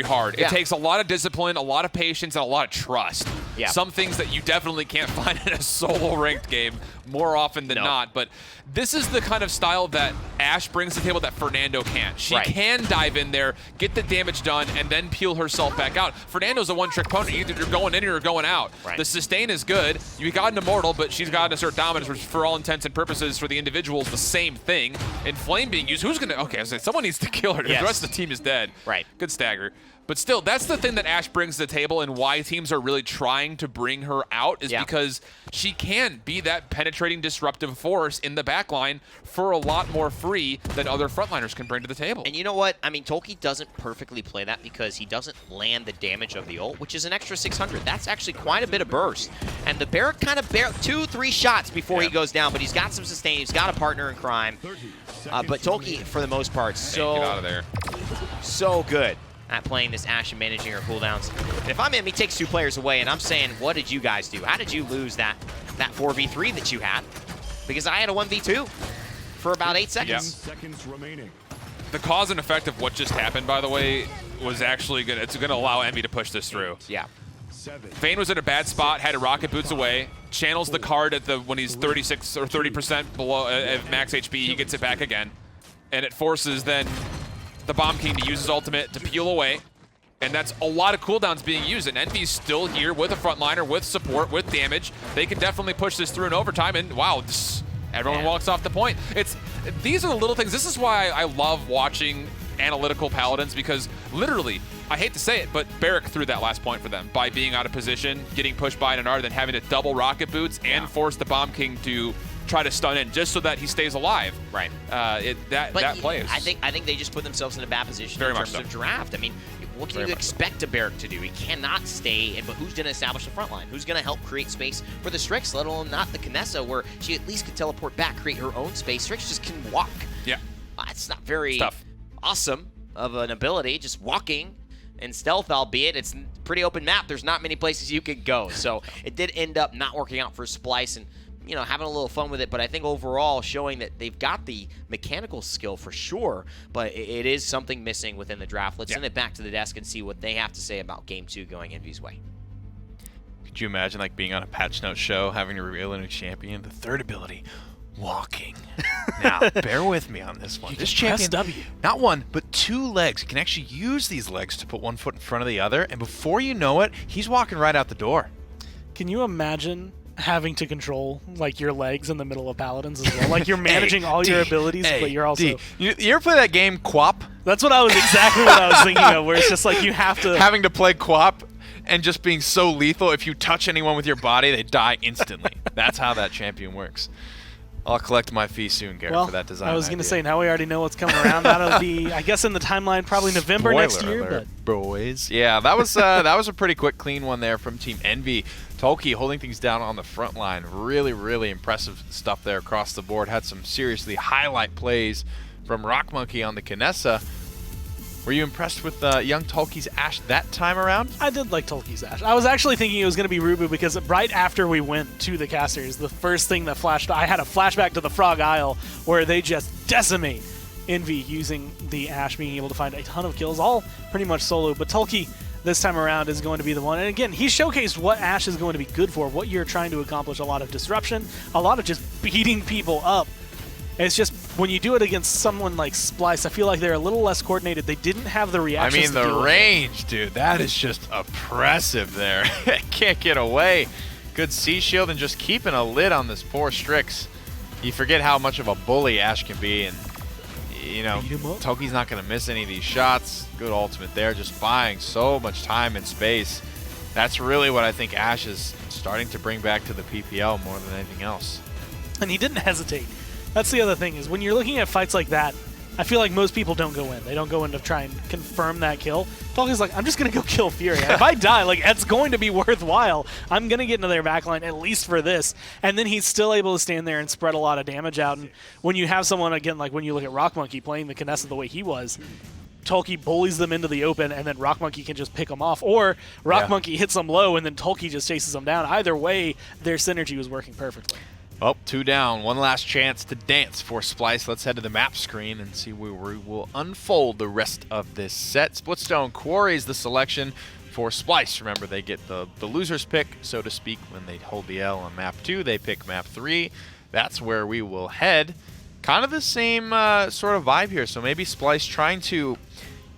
hard. Yeah. It takes a lot of discipline, a lot of patience, and a lot of trust. Yeah. Some things that you definitely can't find in a solo ranked game more often than not. But this is the kind of style that Ashe brings to the table that Fernando can't. She can dive in there, get the damage done, and then peel herself back out. Fernando's a one-trick pony. Either you're going in or you're going out. Right. The sustain is good. You got an immortal, but she's got to assert dominance, which for all intents and purposes for the individual is the same thing. And Flame being used, who's going to... Okay, so someone needs to kill her. Yes. The rest of the team is dead. Right. Good stagger. But still, that's the thing that Ashe brings to the table, and why teams are really trying to bring her out is because she can be that penetrating, disruptive force in the backline for a lot more free than other frontliners can bring to the table. And you know what? I mean, Tolkien doesn't perfectly play that because he doesn't land the damage of the ult, which is an extra 600. That's actually quite a bit of burst. And the Barrack kind of 2-3 shots before he goes down, but he's got some sustain. He's got a partner in crime. But Tolkien, for the most part, Get out of there. so good at playing this Ashe and managing her cooldowns. And if I'm him, he takes 2 players away, and I'm saying, what did you guys do? How did you lose that 4v3 that you had? Because I had a 1v2 for about 8 seconds. Seconds remaining. The cause and effect of what just happened, by the way, was actually good. It's going to allow Envy to push this through. Yeah. Vayne was in a bad spot, had a rocket boots away, channels the card at when he's 36 or 30% below at max HP, he gets it back again. And it forces then the Bomb King to use his ultimate to peel away. And that's a lot of cooldowns being used. And Envy's still here with a frontliner, with support, with damage. They can definitely push this through in overtime. And wow, everyone walks off the point. These are the little things. This is why I love watching analytical Paladins, because literally, I hate to say it, but Barrack threw that last point for them by being out of position, getting pushed by an Anar, then having to double rocket boots and force the Bomb King to try to stun in just so that he stays alive. Right. That plays. I think they just put themselves in a bad position Very in much terms of so. draft. I mean, what can you expect a Barrack to do? He cannot stay, but who's going to establish the front line? Who's going to help create space for the Strix, let alone not the Kinessa, where she at least can teleport back, create her own space. Strix just can walk. Yeah. It's not very Tough. awesome of an ability, just walking and stealth, albeit it's a pretty open map. There's not many places you could go. So it did end up not working out for Splyce and, you know, having a little fun with it. But I think overall showing that they've got the mechanical skill for sure, but it is something missing within the draft. Let's send it back to the desk and see what they have to say about Game 2 going Envy's way. Could you imagine like being on a patch note show, having to reveal a new champion? The third ability, walking. Now, bear with me on this one. This champion, press W. not one, but 2 legs. You can actually use these legs to put one foot in front of the other, and before you know it, he's walking right out the door. Can you imagine having to control like your legs in the middle of Paladins as well? Like you're managing all your abilities, but you're also... You ever play that game, Quap? That's what I was exactly what I was thinking of, where it's just like you have to... Having to play Quap and just being so lethal, if you touch anyone with your body, they die instantly. That's how that champion works. I'll collect my fee soon, Garrett, for that design I was going to idea. say, now we already know what's coming around. That'll be, I guess, in the timeline, probably November next Spoiler year. alert, But boys. Yeah, that was a pretty quick, clean one there from Team Envy. Tolkien holding things down on the front line. Really, really impressive stuff there across the board. Had some seriously highlight plays from Rock Monkey on the Kinessa. Were you impressed with young Tolkien's Ashe that time around? I did like Tolkien's Ashe. I was actually thinking it was going to be Rubu because right after we went to the casters, the first thing that flashed, I had a flashback to the Frog Isle where they just decimate Envy using the Ashe, being able to find a ton of kills, all pretty much solo. But Tolkien this time around is going to be the one. And again, he showcased what Ashe is going to be good for, what you're trying to accomplish, a lot of disruption, a lot of just beating people up. It's just when you do it against someone like Splyce, I feel like they're a little less coordinated. They didn't have the I reactions. mean, the range, dude, that is just oppressive there. Can't get away. Good C shield and just keeping a lid on this poor Strix. You forget how much of a bully Ashe can be, and you know, Beat 'em up. Toki's not going to miss any of these shots. Good ultimate there, just buying so much time and space. That's really what I think Ash is starting to bring back to the PPL more than anything else. And he didn't hesitate. That's the other thing, is when you're looking at fights like that, I feel like most people don't go in. They don't go in to try and confirm that kill. Toki's like, I'm just going to go kill Fury. And if I die, like, it's going to be worthwhile. I'm going to get into their backline at least for this. And then he's still able to stand there and spread a lot of damage out. And when you have someone, again, like when you look at Rock Monkey playing the Kinessa the way he was, Tolki bullies them into the open, and then Rock Monkey can just pick them off. Or Rock Monkey hits them low, and then Tolki just chases them down. Either way, their synergy was working perfectly. Oh, 2 down. One last chance to dance for Splyce. Let's head to the map screen and see where we will unfold the rest of this set. Splitstone Quarry is the selection for Splyce. Remember, they get the loser's pick, so to speak, when they hold the L on map 2. They pick map 3. That's where we will head. Kind of the same sort of vibe here. So maybe Splyce trying to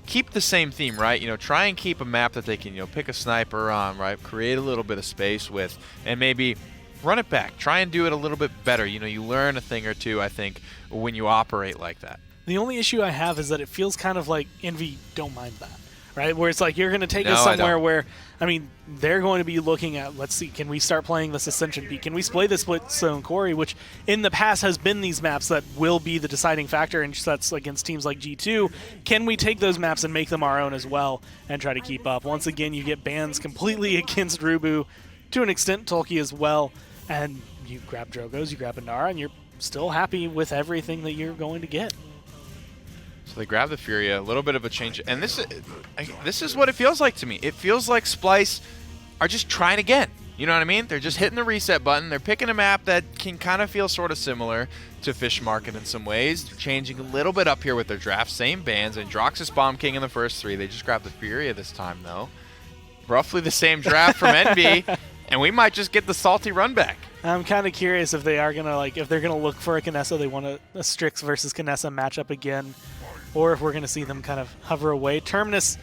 keep the same theme, right? You know, try and keep a map that they can, you know, pick a sniper on, right? Create a little bit of space with, and maybe run it back. Try and do it a little bit better. You know, you learn a thing or two, I think, when you operate like that. The only issue I have is that it feels kind of like Envy don't mind that, right? Where it's like you're going to take us No, I somewhere don't. where, I mean, they're going to be looking at, let's see, can we start playing this Ascension Peak? Can we play this Splitstone Quarry, which in the past has been these maps that will be the deciding factor in sets against teams like G2. Can we take those maps and make them our own as well and try to keep up? Once again, you get bans completely against Rubu, to an extent, Tolki as well. And you grab Drogos, you grab Inara, and you're still happy with everything that you're going to get. So they grab the Furia, a little bit of a change. And this is what it feels like to me. It feels like Splyce are just trying again. You know what I mean? They're just hitting the reset button. They're picking a map that can kind of feel sort of similar to Fish Market in some ways. They're changing a little bit up here with their draft. Same bans. And Droxus Bomb King in the first 3. They just grabbed the Furia this time, though. Roughly the same draft from Envy. And we might just get the salty run back. I'm kind of curious if they are going to, like, if they're going to look for a Kinessa, they want a Strix versus Kinessa matchup again, or if we're going to see them kind of hover away. Terminus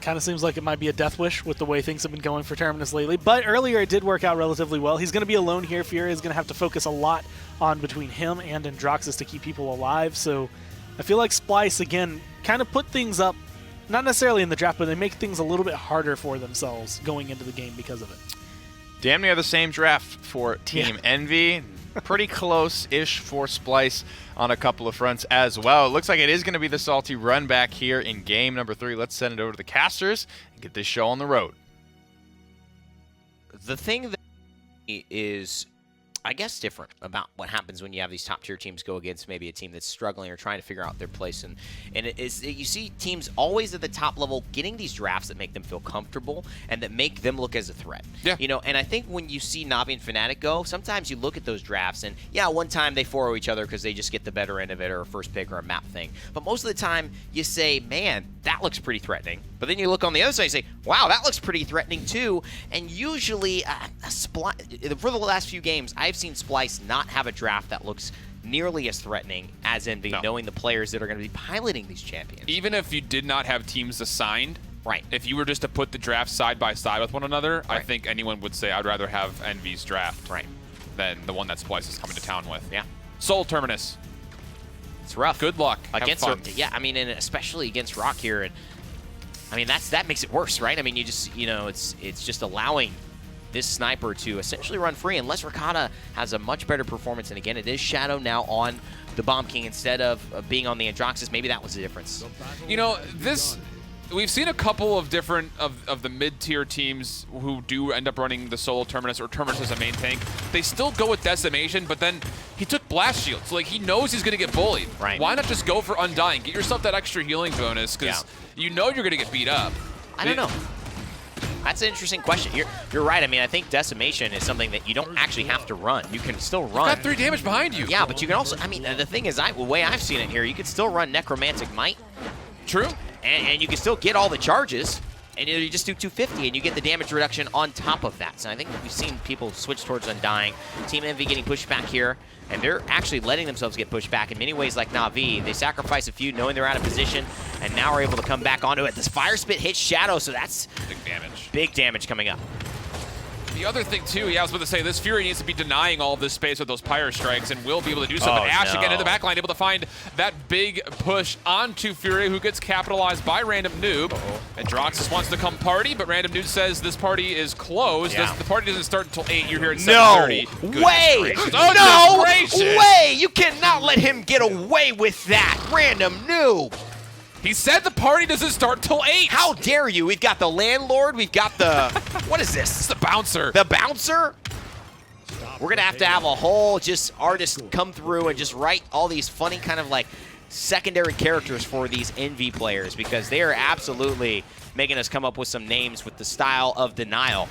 kind of seems like it might be a death wish with the way things have been going for Terminus lately, but earlier it did work out relatively well. He's going to be alone here. Fury is going to have to focus a lot on between him and Androxus to keep people alive, so I feel like Splyce, again, kind of put things up, not necessarily in the draft, but they make things a little bit harder for themselves going into the game because of it. Damn near the same draft for Team Envy. Pretty close-ish for Splyce on a couple of fronts as well. It looks like it is going to be the salty run back here in game number 3. Let's send it over to the casters and get this show on the road. The thing that is, I guess, different about what happens when you have these top-tier teams go against maybe a team that's struggling or trying to figure out their place. And it is, you see teams always at the top level getting these drafts that make them feel comfortable and that make them look as a threat. Yeah. You know, and I think when you see Navi and Fnatic go, sometimes you look at those drafts and, yeah, one time they 4-0 each other because they just get the better end of it or a first pick or a map thing. But most of the time you say, man, that looks pretty threatening. But then you look on the other side and say, wow, that looks pretty threatening too. And usually, for the last few games, I've seen Splyce not have a draft that looks nearly as threatening as Envy, knowing the players that are going to be piloting these champions. Even if you did not have teams assigned, right? If you were just to put the drafts side by side with one another, I think anyone would say I'd rather have Envy's draft than the one that Splyce is coming to town with. Yeah. Soul Terminus. It's rough. Good luck. Against Have fun. yeah, I mean, and especially against Rock here. And I mean, that makes it worse, right? I mean, you just, you know, it's just allowing this sniper to essentially run free, unless Rakata has a much better performance. And again, it is Shadow now on the Bomb King instead of being on the Androxus. Maybe that was the difference. You know, we've seen a couple of different of the mid-tier teams who do end up running the solo Terminus or Terminus as a main tank. They still go with Decimation, but then he took Blast Shield, so like he knows he's going to get bullied. Right. Why not just go for Undying? Get yourself that extra healing bonus, because you know you're going to get beat up. I don't know. That's an interesting question. You're right. I mean, I think Decimation is something that you don't actually have to run. You can still run. You've got 3 damage behind you. Yeah, but you can also, I mean, the thing is, the way I've seen it here, you can still run Necromantic Might. True. And you can still get all the charges, and you just do 250, and you get the damage reduction on top of that. So I think we've seen people switch towards Undying. Team Envy getting pushed back here, and they're actually letting themselves get pushed back in many ways like Na'Vi. They sacrifice a few knowing they're out of position, and now are able to come back onto it. This Fire Spit hits Shadow, so that's big damage. Big damage coming up. The other thing, too, I was about to say, this Fury needs to be denying all of this space with those Pyre Strikes and will be able to do so. But Ash, again, in the backline, able to find that big push onto Fury, who gets capitalized by Random Noob. And Droxus wants to come party, but Random Noob says this party is closed. Yeah. The party doesn't start until 8. You're here at 7:30. No way! Oh, No gracious. way! You cannot let him get away with that, Random Noob. He said the party doesn't start till 8. How dare you? We've got the landlord. We've got the what is this? It's the bouncer. The bouncer? We're going to have a whole just artist come through and just write all these funny kind of like secondary characters for these Envy players because they are absolutely making us come up with some names with the style of denial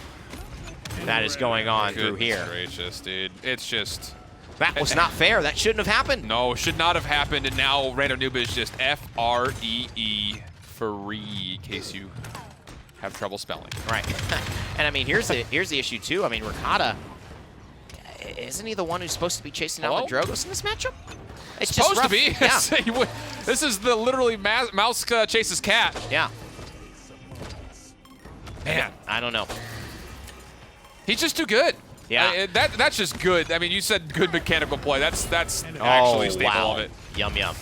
that is going on through here. Gracious, dude. It's just... That was not fair. That shouldn't have happened. No, should not have happened, and now Random Noob is just F-R-E-E, free, in case you have trouble spelling. Right. And I mean, here's the issue too. I mean, Ricotta, isn't he the one who's supposed to be chasing out the Drogos in this matchup? It's supposed just to be. Yeah. This is the literally mouse chases cat. Yeah. Man, I don't know. he's just too good. Yeah. That's just good. I mean, you said good mechanical play. That's actually staple wow. of it. Yum yum.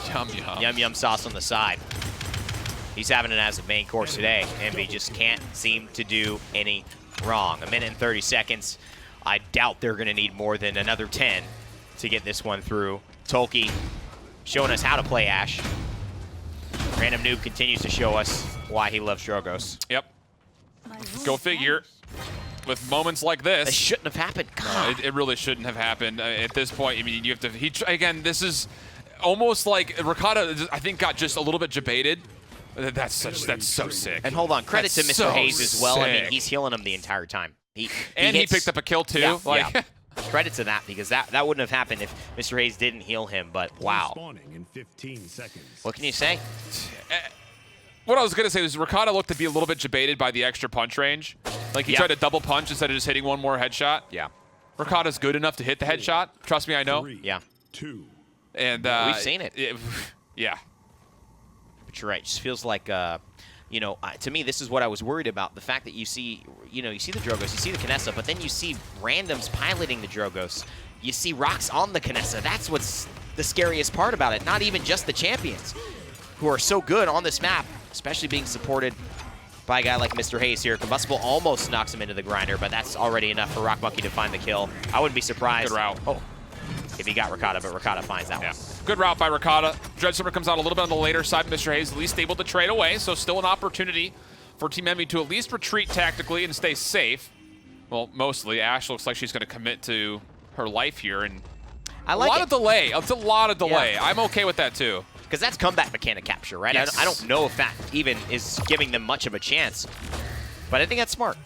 Yum yum. Yum yum sauce on the side. He's having it as a main course today. Envy just can't seem to do any wrong. 1 minute and 30 seconds. I doubt they're going to need more than another 10 to get this one through. Tolkien showing us how to play Ash. Random Noob continues to show us why he loves Drogos. Yep. Go figure. With moments like this. It shouldn't have happened. No, it really shouldn't have happened. At this point, I mean, you have to... Again, this is almost like Ricotta, I think, got just a little bit jebaited. That's so sick. And hold on, credit to That's Mr. so Hayes as well. I mean, sick. he's healing him the entire time. He picked up a kill too. Yeah, like, yeah. Credit to that because that wouldn't have happened if Mr. Hayes didn't heal him. But wow, In 15 seconds. what can you say? What I was going to say was Ricotta looked to be a little bit jebaited by the extra punch range. Like he Yeah. tried to double punch instead of just hitting one more headshot. Yeah, Ricotta's good enough to hit the headshot. Trust me, I know. 3, yeah. 2. And We've seen it. Yeah. But you're right. It just feels like, you know, to me, this is what I was worried about. The fact that you see, you see the Drogos, you see the Kinessa, but then you see randoms piloting the Drogos. You see rocks on the Kinessa. That's what's the scariest part about it. Not even just the champions, who are so good on this map, especially being supported by a guy like Mr. Hayes here. Combustible almost knocks him into the grinder, but that's already enough for Rock Monkey to find the kill. I wouldn't be surprised. Good route. Oh, if he got Ricotta, but Ricotta finds that Yeah. one. Good route by Ricotta. Dreadsummer comes out a little bit on the later side. Mr. Hayes at least able to trade away, so still an opportunity for Team Envy to at least retreat tactically and stay safe. Well, mostly. Ash looks like she's going to commit to her life here, and I like a lot it. of delay. It's a lot of delay. Yeah. I'm okay with that too. Because that's comeback mechanic capture, right? Yes. I don't know if that even is giving them much of a chance. But I think that's smart.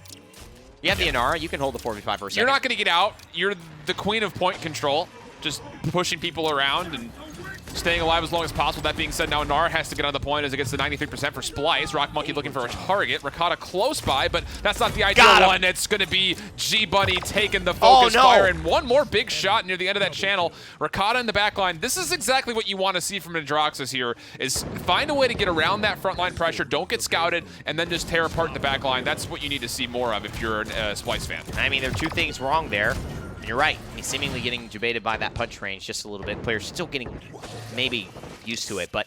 You have the Inara, you can hold the 4v5 for a second. You're not going to get out. You're the queen of point control, just pushing people around and staying alive as long as possible. That being said, now Inara has to get on the point as it gets to 93% for Splyce. Rock Monkey looking for a target. Ricotta close by, but that's not the ideal one. It's going to be G-Bunny taking the focus fire. And one more big shot near the end of that channel. Ricotta in the back line. This is exactly what you want to see from Androxus here, is find a way to get around that frontline pressure, don't get scouted, and then just tear apart the back line. That's what you need to see more of if you're a Splyce fan. I mean, there are two things wrong there. And you're right. He's seemingly getting debated by that punch range just a little bit. Players still getting maybe used to it, but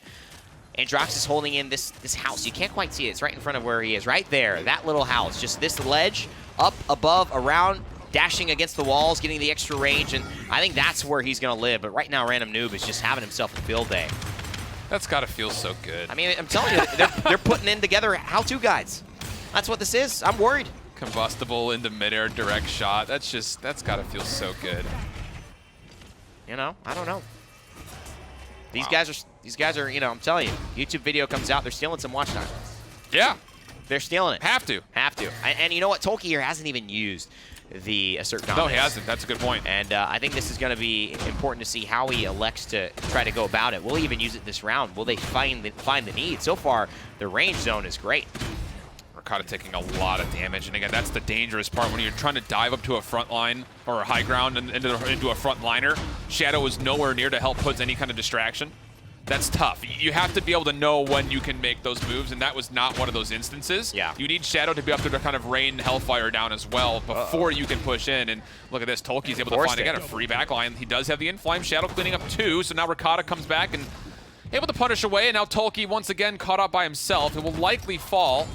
Androxus holding in this house. You can't quite see it. It's right in front of where he is. Right there. That little house. Just this ledge, up, above, around, dashing against the walls, getting the extra range, and I think that's where he's going to live. But right now, Random Noob is just having himself a field day. That's got to feel so good. I mean, I'm telling you, they're putting in together how-to guides. That's what this is. I'm worried. Combustible into midair direct shot. That's got to feel so good. You know, I don't know. These guys are, you know, I'm telling you, YouTube video comes out, they're stealing some watch time. Yeah, They're stealing it. have to. Have to. And you know what? Tolkien here hasn't even used the assert No, dominance. he hasn't. That's a good point. And I think this is going to be important to see how he elects to try to go about it. Will he even use it this round? Will they find the need? So far, the range zone is great. Ricotta taking a lot of damage, and again, that's the dangerous part when you're trying to dive up to a front line or a high ground and into a front liner. Shadow is nowhere near to help put any kind of distraction. That's tough. You have to be able to know when you can make those moves, and that was not one of those instances. Yeah. You need Shadow to be up there to kind of rain Hellfire down as well before you can push in. And look at this, Tolkien's able to find, again, a free backline. He does have the Inflame, Shadow cleaning up 2, so now Ricotta comes back and able to punish away, and now Tolkien once again caught up by himself. It will likely fall.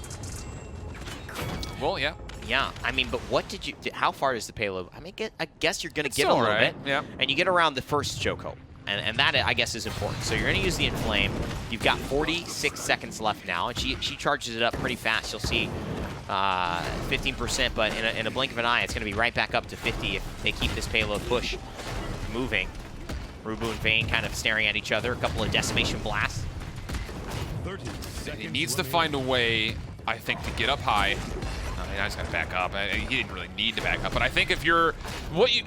Well, yeah. Yeah, I mean, but what did you? How far is the payload? I mean, I guess you're going to give a still little right, bit, yeah. and you get around the first chokehold, and that I guess is important. So you're going to use the Inflame. You've got 46 seconds left now, and she charges it up pretty fast. You'll see 15%, but in a blink of an eye, it's going to be right back up to 50 if they keep this payload push moving. Rubu and Vayne kind of staring at each other. A couple of decimation blasts. 30 seconds He needs to remaining. find a way, I think, to get up high. I just got to back up. He didn't really need to back up, but I think if you're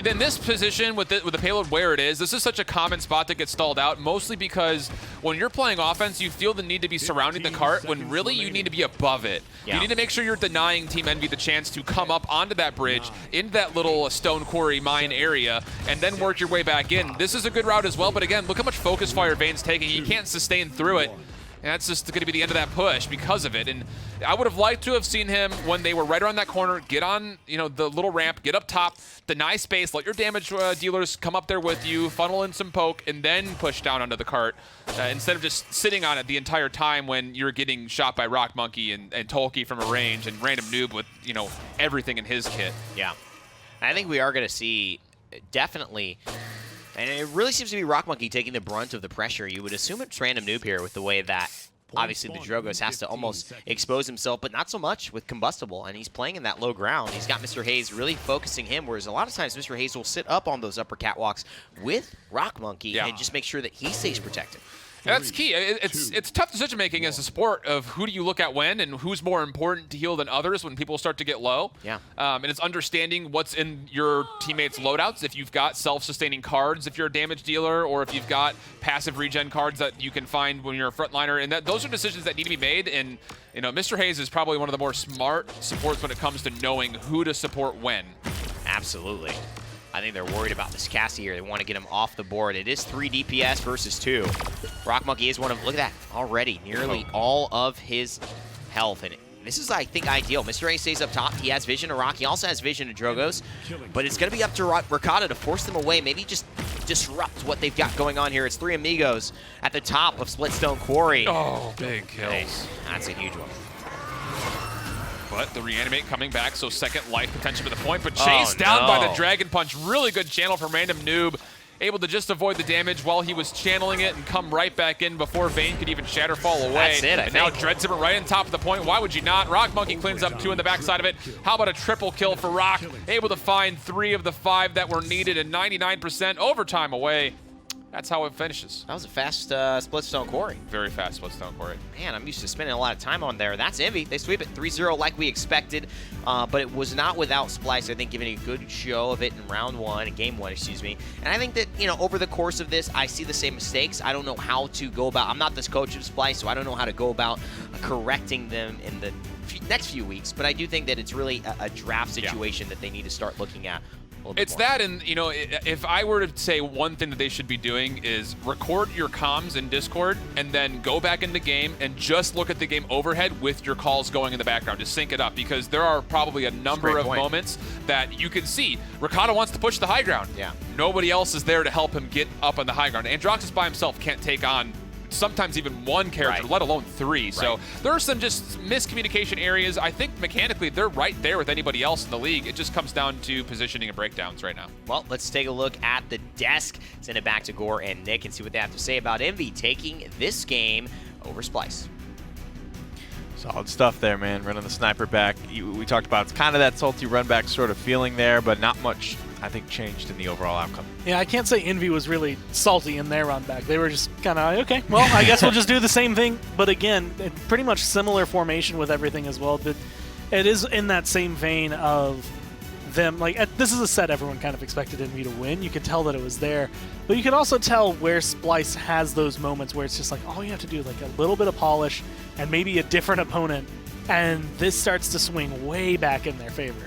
in this position with the payload where it is, this is such a common spot that gets stalled out, mostly because when you're playing offense, you feel the need to be surrounding the cart when really you need to be above it. Yeah. You need to make sure you're denying Team Envy the chance to come up onto that bridge, into that little stone quarry mine area, and then work your way back in. This is a good route as well, but again, look how much focus fire Vayne's taking. He can't sustain through it. And that's just going to be the end of that push because of it. And I would have liked to have seen him when they were right around that corner, get on, the little ramp, get up top, deny space, let your damage dealers come up there with you, funnel in some poke, and then push down onto the cart instead of just sitting on it the entire time when you're getting shot by Rock Monkey and Tolkien from a range and random noob with, everything in his kit. Yeah, I think we are going to see definitely. And it really seems to be Rock Monkey taking the brunt of the pressure. You would assume it's random noob here with the way that obviously the Drogos has to almost expose himself, but not so much with Combustible. And he's playing in that low ground. He's got Mr. Hayes really focusing him, whereas a lot of times Mr. Hayes will sit up on those upper catwalks with Rock Monkey and just make sure that he stays protected. That's key. It's tough decision making as a sport of who do you look at when and who's more important to heal than others when people start to get low. Yeah. And it's understanding what's in your teammates' loadouts. If you've got self-sustaining cards, if you're a damage dealer, or if you've got passive regen cards that you can find when you're a frontliner, and those are decisions that need to be made. And Mr. Hayes is probably one of the more smart supports when it comes to knowing who to support when. Absolutely. I think they're worried about this Cassie here. They want to get him off the board. It is 3 DPS versus 2. Rock Monkey is one of, look at that, already nearly all of his health. And this is, I think, ideal. Mr. A stays up top. He has vision of Rock. He also has vision of Drogos. But it's going to be up to Ricotta to force them away. Maybe just disrupt what they've got going on here. It's 3 amigos at the top of Splitstone Quarry. Oh, big kills. Hey, that's a huge one. But the reanimate coming back, so second life potential to the point, but chased down by the Dragon Punch. Really good channel from Random Noob. Able to just avoid the damage while he was channeling it and come right back in before Vayne could even Shatterfall away. That's it, I and now think. Dreadzipper right on top of the point. Why would you not? Rock Monkey cleans up 2 in the backside of it. How about a triple kill for Rock? Able to find 3 of the 5 that were needed and 99% overtime away. That's how it finishes. That was a fast Splitstone Quarry. Very fast Splitstone Quarry. Man, I'm used to spending a lot of time on there. That's Envy. They sweep it 3-0 like we expected, but it was not without Splyce, I think, giving a good show of it in round 1, in game 1, excuse me. And I think that, over the course of this, I see the same mistakes. I don't know how to go about, I'm not this coach of Splyce, so I don't know how to go about correcting them in the next few weeks, but I do think that it's really a draft situation that they need to start looking at. It's that, and if I were to say one thing that they should be doing is record your comms in Discord and then go back in the game and just look at the game overhead with your calls going in the background. Just sync it up, because there are probably a number of moments that you can see. Ricotta wants to push the high ground. Yeah. Nobody else is there to help him get up on the high ground. Androxus by himself can't take on sometimes even 1 character, let alone 3. So there are some just miscommunication areas. I think mechanically they're right there with anybody else in the league. It just comes down to positioning and breakdowns right now. Well, let's take a look at the desk. Send it back to Gore and Nick and see what they have to say about Envy taking this game over Splyce. Solid stuff there, man. Running the sniper back. We talked about it's kind of that salty run back sort of feeling there, but not much, I think, changed in the overall outcome. Yeah, I can't say Envy was really salty in their run back. They were just kind of, okay, well, I guess we'll just do the same thing. But again, pretty much similar formation with everything as well. But it is in that same vein of them. Like, this is a set everyone kind of expected Envy to win. You could tell that it was there. But you could also tell where Splyce has those moments where it's just like, all you have to do, like, a little bit of polish and maybe a different opponent. And this starts to swing way back in their favor.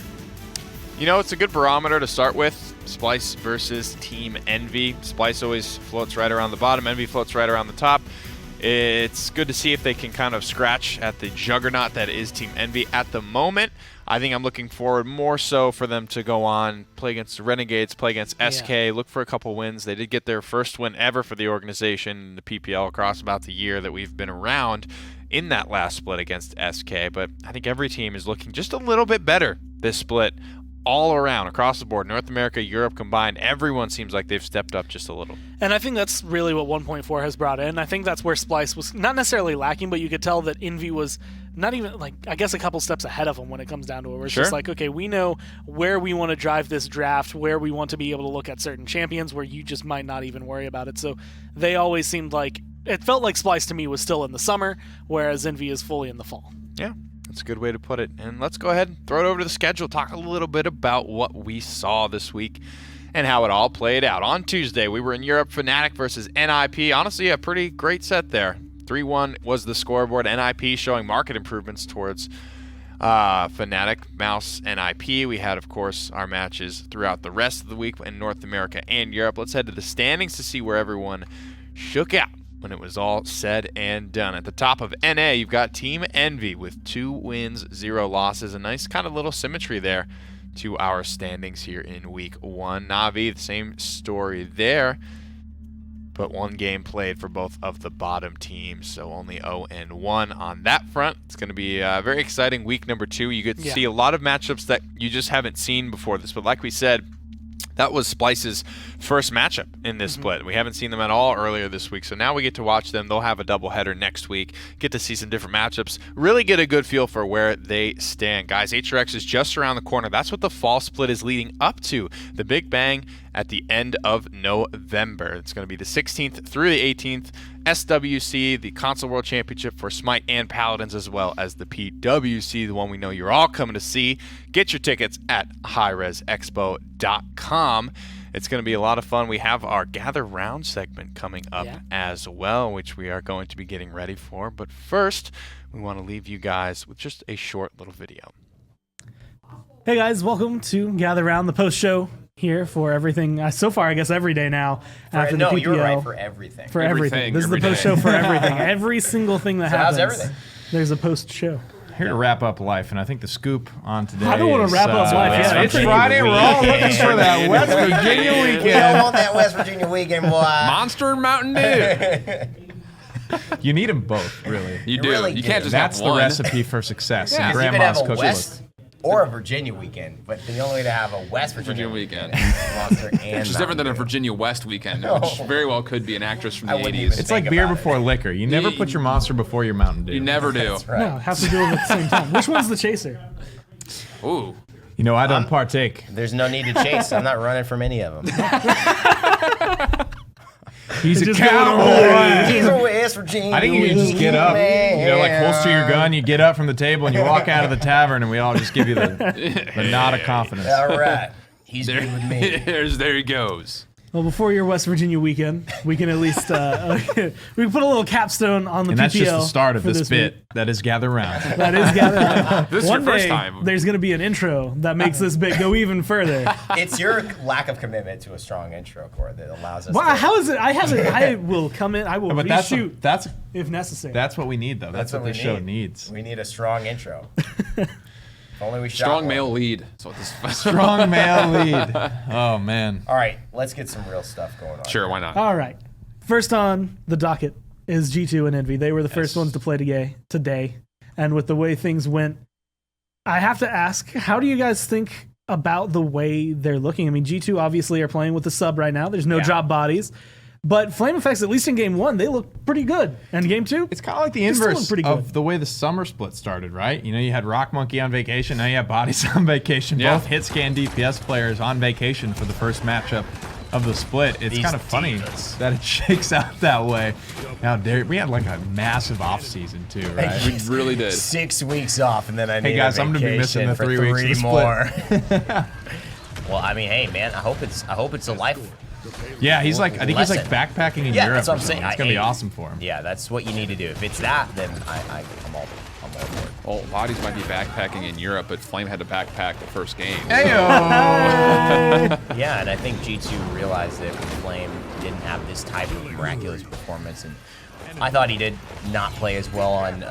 It's a good barometer to start with. Splyce versus Team Envy. Splyce always floats right around the bottom. Envy floats right around the top. It's good to see if they can kind of scratch at the juggernaut that is Team Envy at the moment. I think I'm looking forward more so for them to go on, play against the Renegades, play against SK, look for a couple wins. They did get their first win ever for the organization, the PPL, across about the year that we've been around in that last split against SK. But I think every team is looking just a little bit better this split all around, across the board. North America, Europe combined, everyone seems like they've stepped up just a little. And I think that's really what 1.4 has brought in. I think that's where Splyce was not necessarily lacking, but you could tell that Envy was not even, like, I guess a couple steps ahead of them when it comes down to it. Where it's just like, okay, we know where we want to drive this draft, where we want to be able to look at certain champions, where you just might not even worry about it. So they always seemed like, it felt like Splyce to me was still in the summer, whereas Envy is fully in the fall. Yeah. That's a good way to put it. And let's go ahead and throw it over to the schedule, talk a little bit about what we saw this week and how it all played out. On Tuesday, we were in Europe, Fnatic versus NIP. Honestly, a pretty great set there. 3-1 was the scoreboard. NIP showing market improvements towards Fnatic, Mouse, NIP. We had, of course, our matches throughout the rest of the week in North America and Europe. Let's head to the standings to see where everyone shook out when it was all said and done. At the top of NA, you've got Team Envy with 2 wins, 0 losses. A nice kind of little symmetry there to our standings here in week 1. Na'Vi, the same story there, but 1 game played for both of the bottom teams, so only 0-1 on that front. It's going to be a very exciting week number 2. You get to see a lot of matchups that you just haven't seen before this, but like we said, that was Splyce's first matchup in this split. We haven't seen them at all earlier this week, so now we get to watch them. They'll have a doubleheader next week, get to see some different matchups, really get a good feel for where they stand. Guys, HRX is just around the corner. That's what the fall split is leading up to, the Big Bang at the end of November. It's going to be the 16th through the 18th. SWC, the Console World Championship for Smite and Paladins, as well as the PWC, the one we know you're all coming to see. Get your tickets at highresexpo.com. It's going to be a lot of fun. We have our Gather Round segment coming up as well, which we are going to be getting ready for. But first, we want to leave you guys with just a short little video. Hey guys, welcome to Gather Round, the post show here for everything. So far, I guess every day now after the PPL. You're right for everything. For everything. This is the post show for everything. Every single thing that happens. How's everything? There's a post show. Here to wrap up life, and I think the scoop on today. I don't want to wrap up life. Yeah, it's Friday. We're all looking for that West Virginia weekend. We don't want that West Virginia weekend, boy. Monster and Mountain Dew. You need them both, really. You do. really You do. can't just That's have the one. recipe for success. Yeah, in you could Grandma's have a cookbook. West or a Virginia weekend, but the only way to have a West Virginia weekend. Monster and Which is different than a Mountain Dew. Virginia West weekend, No. which very well could be an actress from the I wouldn't 80s. even It's like think beer about before liquor. You never put your Monster before your Mountain Dew. You never do. That's right. No, have to do them at the same time. Which one's the chaser? Ooh. You know, I don't partake. There's no need to chase. I'm not running from any of them. He's a Just cowboy. He's a West Virginia. I think you can just get up, man. you know, like holster your gun, you get up from the table, and you walk out of the tavern, and we all just give you the nod of confidence. All right. He's good with me. There he goes. Well, before your West Virginia weekend, we can at least we can put a little capstone on the And PPL. that's just the start of for this bit. week. That is Gather Round. That is Gather Round. This is One your first day, time. there's going to be an intro that makes this bit go even further. It's your lack of commitment to a strong intro, Core, that allows us Well, to... how is it? I will come in. I will But reshoot that's if necessary. what we need, though. That's what we the show need. needs. We need a strong intro. If only we shot Strong one. male lead. That's what this Strong male lead. Oh, man. All right, let's get some real stuff going on. Sure, why not? All right. First on the docket is G2 and Envy. They were the first ones to play today. And with the way things went, I have to ask, how do you guys think about the way they're looking? I mean, G2 obviously are playing with the sub right now. There's no drop bodies. But Flame Effects, at least in game 1, they look pretty good. And game 2? It's kind of like the They're still inverse pretty good. of the way the summer split started, right? You know, you had Rock Monkey on vacation, now you have Bodies on vacation. Yeah. Both hit scan DPS players on vacation for the first matchup of the split. It's These kind of funny divas. that it shakes out that way. How dare we had like a massive off season too, right? We really did. 6 weeks off, and then I need guys, a I'm gonna be missing vacation the for 3 weeks of the split. more. Well, I mean, hey, man, I hope it's a life. Yeah, he's like I think he's like Lesson. backpacking in Yeah, Europe. that's what or I'm saying. something. It's gonna be awesome for him. Yeah, that's what you need to do. If it's that, then I'm all aboard. Well, Bodies might be backpacking in Europe, but Flame had to backpack the first game. Yeah, and I think G2 realized that Flame didn't have this type of miraculous performance in I thought he did not play as well on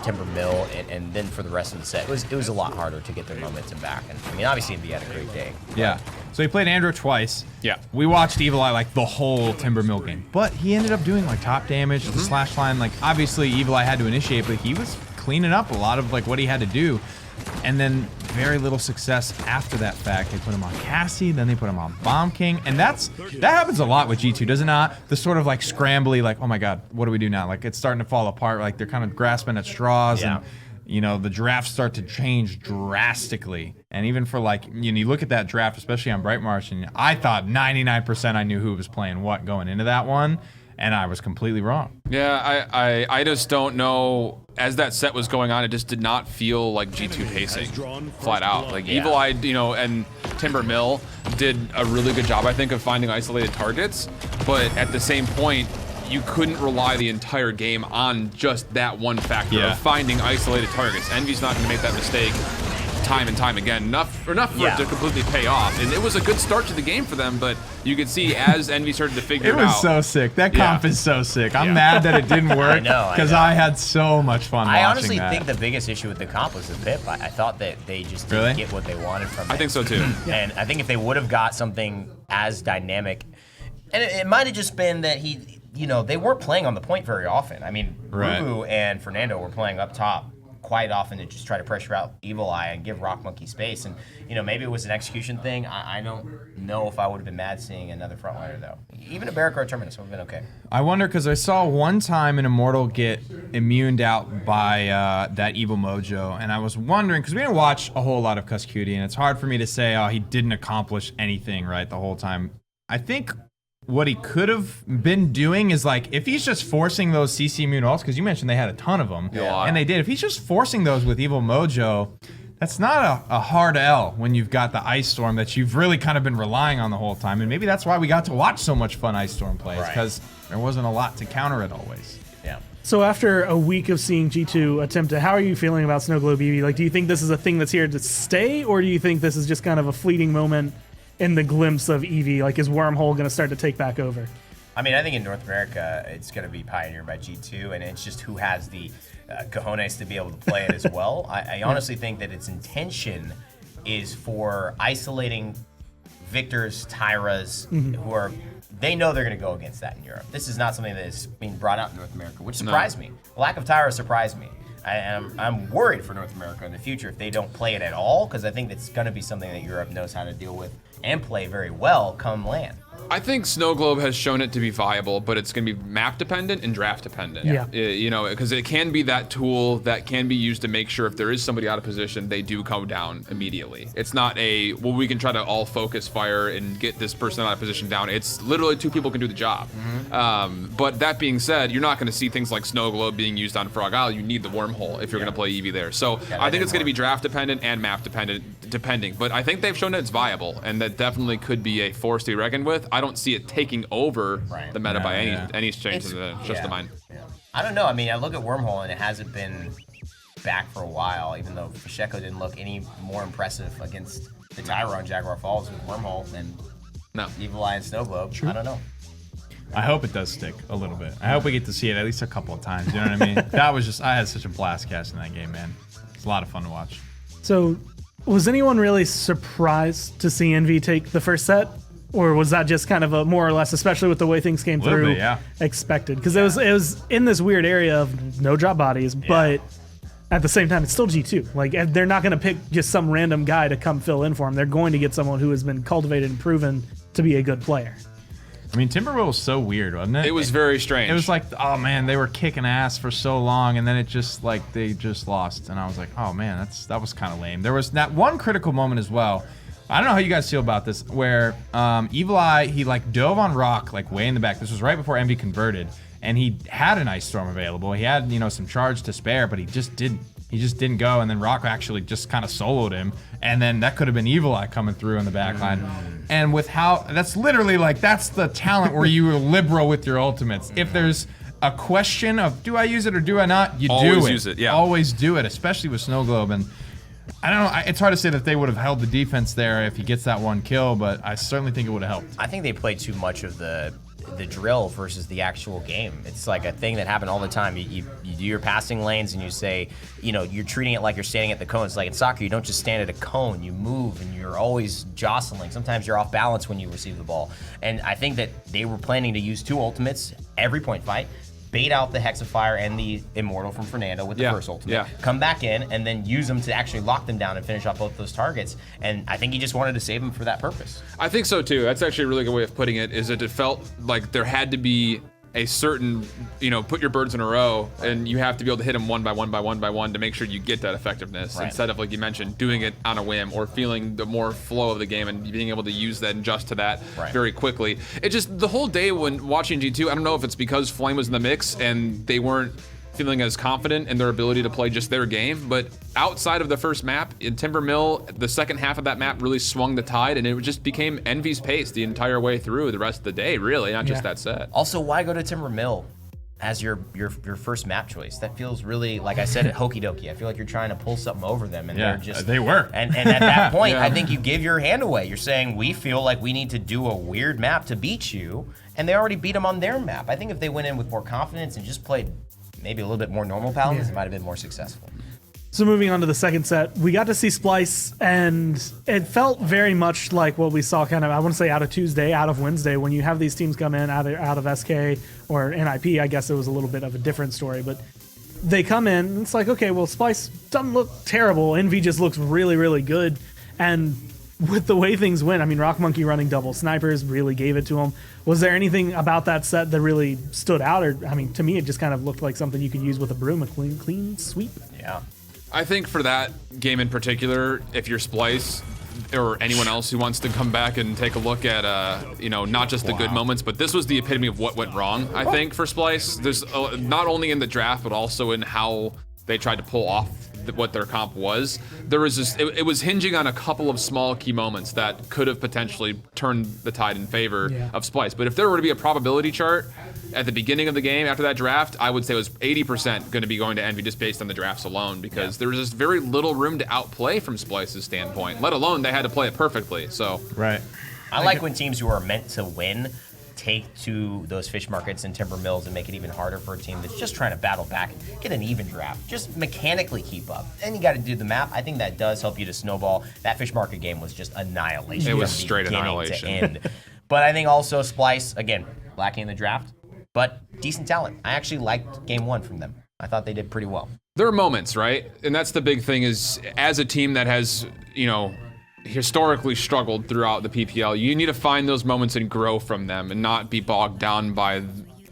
Timber Mill, and then for the rest of the set, it was a lot harder to get their momentum back. And I mean, obviously, he had a great day. Yeah. So he played Andrew twice. Yeah. We watched Evil Eye like the whole Timber Mill game, but he ended up doing like top damage, the slash line. Like obviously, Evil Eye had to initiate, but he was cleaning up a lot of like what he had to do. And then very little success after that fact. They put him on Cassie, then they put him on Bomb King, and that happens a lot with G2, does it not? The sort of like scrambly, like, oh my god, what do we do now? Like it's starting to fall apart. Like they're kind of grasping at straws, and you know the drafts start to change drastically. And even for like you look at that draft, especially on Bright Marsh, and I thought 99% I knew who was playing what going into that one. And I was completely wrong. Yeah, I just don't know. As that set was going on, it just did not feel like G2 pacing, flat out. Like Evil Eye, and Timber Mill did a really good job, I think, of finding isolated targets. But at the same point, you couldn't rely the entire game on just that one factor of finding isolated targets. Envy's not going to make that mistake time and time again, enough for it to completely pay off. And it was a good start to the game for them, but you could see as Envy started to figure it out. It was so sick. That comp is so sick. I'm mad that it didn't work because I had so much fun watching that. I honestly think the biggest issue with the comp was the pip. I thought that they just didn't get what they wanted from it. I think so too. And I think if they would have got something as dynamic, and it might have just been that they weren't playing on the point very often. I mean, Rubu and Fernando were playing up top quite often to just try to pressure out Evil Eye and give Rock Monkey space. And, maybe it was an execution thing. I don't know if I would have been mad seeing another frontliner, though. Even a Barricade Terminus would have been okay. I wonder, because I saw one time an Immortal get immuned out by that Evil Mojo, and I was wondering, because we didn't watch a whole lot of Cuscuti, and it's hard for me to say, he didn't accomplish anything, right, the whole time. I think what he could have been doing is like, if he's just forcing those CC immune ults, because you mentioned they had a ton of them, and they did. If he's just forcing those with Evil Mojo, that's not a hard L when you've got the Ice Storm that you've really kind of been relying on the whole time. And maybe that's why we got to watch so much fun Ice Storm plays, because there wasn't a lot to counter it always. Yeah. So after a week of seeing G2 attempt it, how are you feeling about Snow Globe EV? Like, do you think this is a thing that's here to stay, or do you think this is just kind of a fleeting moment in the glimpse of Eevee? Like, is Wormhole going to start to take back over? I mean, I think in North America, it's going to be pioneered by G2, and it's just who has the cojones to be able to play it as well. I honestly think that its intention is for isolating Victors, Tyras, who are, they know they're going to go against that in Europe. This is not something that is being brought out in North America, which surprised me. The lack of Tyra surprised me. I'm worried for North America in the future if they don't play it at all, because I think it's going to be something that Europe knows how to deal with and play very well come LAN. I think Snow Globe has shown it to be viable, but it's going to be map dependent and draft dependent. Yeah. Because it can be that tool that can be used to make sure if there is somebody out of position, they do come down immediately. It's not we can try to all focus fire and get this person out of position down. It's literally 2 people can do the job. But that being said, you're not going to see things like Snow Globe being used on Frog Isle. You need the Wormhole if you're going to play Eevee there. So I think it's going to be draft dependent and map dependent, depending. But I think they've shown that it's viable, and that definitely could be a force to be reckoned with. I don't see it taking over the meta by any change of the mind. Yeah. I don't know. I mean, I look at Wormhole, and it hasn't been back for a while, even though Pacheco didn't look any more impressive against the Tyra on Jaguar Falls with Wormhole than Evil Eye and Snow Globe. I don't know. I hope it does stick a little bit. I hope we get to see it at least a couple of times. You know what I mean? That was just, I had such a blast casting that game, man. It's a lot of fun to watch. So, was anyone really surprised to see Envy take the first set? Or was that just kind of a more or less, especially with the way things came through, expected? Because it was in this weird area of no drop bodies, but at the same time, it's still G2. Like, they're not going to pick just some random guy to come fill in for them. They're going to get someone who has been cultivated and proven to be a good player. I mean, Timberwolf was so weird, wasn't it? It was very strange. It was like, oh man, they were kicking ass for so long, and then it just like they just lost, and I was like, oh man, that was kind of lame. There was that one critical moment as well. I don't know how you guys feel about this, where Evil Eye, he like dove on Rock like way in the back. This was right before Envy converted, and he had an Ice Storm available. He had some charge to spare, but he just didn't. He just didn't go, and then Rock actually just kind of soloed him, and then that could have been Evil Eye coming through in the back line. And with how, that's literally like, that's the talent where you are liberal with your ultimates. If there's a question of, do I use it or do I not? You always do it. Use it, yeah. Always do it, especially with Snow Globe. And I don't know, it's hard to say that they would have held the defense there if he gets that one kill, but I certainly think it would have helped. I think they played too much of the the drill versus the actual game. It's like a thing that happened all the time. You do your passing lanes and you say, you're treating it like you're standing at the cone. It's like in soccer, you don't just stand at a cone. You move and you're always jostling. Sometimes you're off balance when you receive the ball. And I think that they were planning to use 2 ultimates every point fight, bait out the Hexafire and the Immortal from Fernando with the first ultimate, come back in, and then use them to actually lock them down and finish off both those targets. And I think he just wanted to save them for that purpose. I think so too. That's actually a really good way of putting it, is that it felt like there had to be a certain, put your birds in a row, and you have to be able to hit them one by one to make sure you get that effectiveness, instead of, like you mentioned, doing it on a whim or feeling the more flow of the game and being able to use that and adjust to that very quickly. It just, the whole day when watching G2, I don't know if it's because Flame was in the mix and they weren't feeling as confident in their ability to play just their game, but outside of the first map in Timber Mill, the second half of that map really swung the tide, and it just became Envy's pace the entire way through the rest of the day, really, not just that set. Also, why go to Timber Mill as your first map choice? That feels really, like I said, hokey dokey. I feel like you're trying to pull something over them, and they're just they were. And at that point, I think you give your hand away. You're saying, we feel like we need to do a weird map to beat you, and they already beat them on their map. I think if they went in with more confidence and just played maybe a little bit more normal Paladins, it might have been more successful. So moving on to the second set, we got to see Splyce, and it felt very much like what we saw kind of, I want to say out of Tuesday, out of Wednesday, when you have these teams come in out of SK or NIP. I guess it was a little bit of a different story, but they come in, and it's like, okay, well, Splyce doesn't look terrible. Envy just looks really, really good. And with the way things went, I mean, Rock Monkey running double snipers really gave it to him. Was there anything about that set that really stood out? Or, I mean, to me, it just kind of looked like something you could use with a broom, a clean sweep. Yeah. I think for that game in particular, if you're Splyce or anyone else who wants to come back and take a look at, not just the good moments, but this was the epitome of what went wrong, I think, for Splyce. There's not only in the draft, but also in how they tried to pull off what their comp was. There was this, it was hinging on a couple of small key moments that could have potentially turned the tide in favor of Splyce. But if there were to be a probability chart at the beginning of the game after that draft, I would say it was 80% going to be going to Envy just based on the drafts alone, because there was just very little room to outplay from Splyce's standpoint, let alone they had to play it perfectly. So I like when teams who are meant to win take to those fish markets and timber mills and make it even harder for a team that's just trying to battle back, get an even draft, just mechanically keep up. And you got to do the map. I think that does help you to snowball. That fish market game was just annihilation. It was straight annihilation. To end. But I think also Splyce, again, lacking in the draft, but decent talent. I actually liked game 1 from them. I thought they did pretty well. There are moments, right? And that's the big thing, is as a team that has, historically struggled throughout the PPL, you need to find those moments and grow from them and not be bogged down by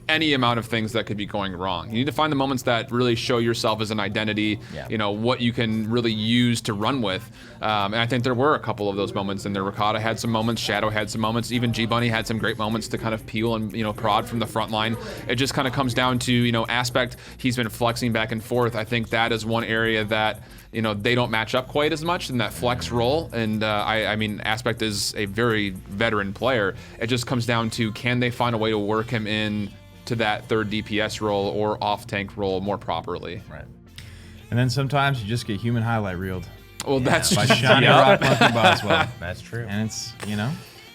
any amount of things that could be going wrong. You need to find the moments that really show yourself as an identity, what you can really use to run with. And I think there were a couple of those moments in there. Ricotta had some moments, Shadow had some moments, even G-Bunny had some great moments to kind of peel and, prod from the front line. It just kind of comes down to, Aspect, he's been flexing back and forth. I think that is one area that, they don't match up quite as much in that flex role. And I mean, Aspect is a very veteran player. It just comes down to, can they find a way to work him in to that third DPS role or off-tank role more properly. Right. And then sometimes you just get human highlight reeled. Well, that's by Shiny Rock Monkey Boswell. That's true. And it's,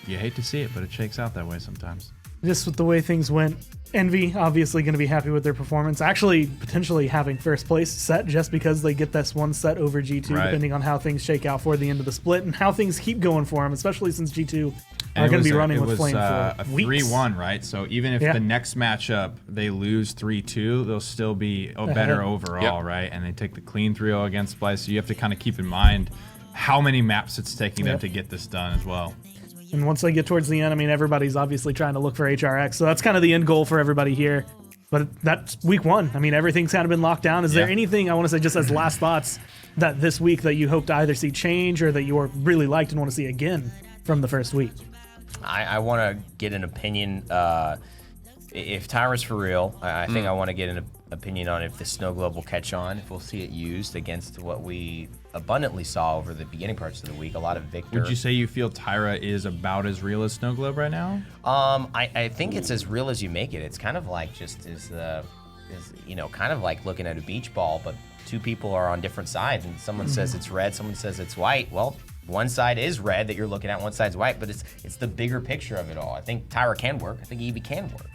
you hate to see it, but it shakes out that way sometimes. Just with the way things went, Envy obviously going to be happy with their performance. Actually, potentially having first place set just because they get this one set over G2, depending on how things shake out for the end of the split and how things keep going for them, especially since G2 are going to be running with Flame for a weeks. 3-1, right? So even if the next matchup they lose 3-2, they'll still be better overall, right? And they take the clean 3-0 against Splyce. So you have to kind of keep in mind how many maps it's taking them to get this done as well. And once they get towards the end, I mean, everybody's obviously trying to look for HRX. So that's kind of the end goal for everybody here. But that's week 1. I mean, everything's kind of been locked down. Is there anything, I want to say just as last thoughts, that this week that you hope to either see change or that you really liked and want to see again from the first week? I want to get an opinion. If Tyra's for real, I think I want to get an opinion on if the snow globe will catch on, if we'll see it used against what we abundantly saw over the beginning parts of the week. A lot of Victor. Would you say you feel Tyra is about as real as Snow Globe right now? I think it's as real as you make it. It's kind of like kind of like looking at a beach ball, but 2 people are on different sides, and someone says it's red, someone says it's white. Well, one side is red that you're looking at, one side's white, but it's the bigger picture of it all. I think Tyra can work. I think Eevee can work.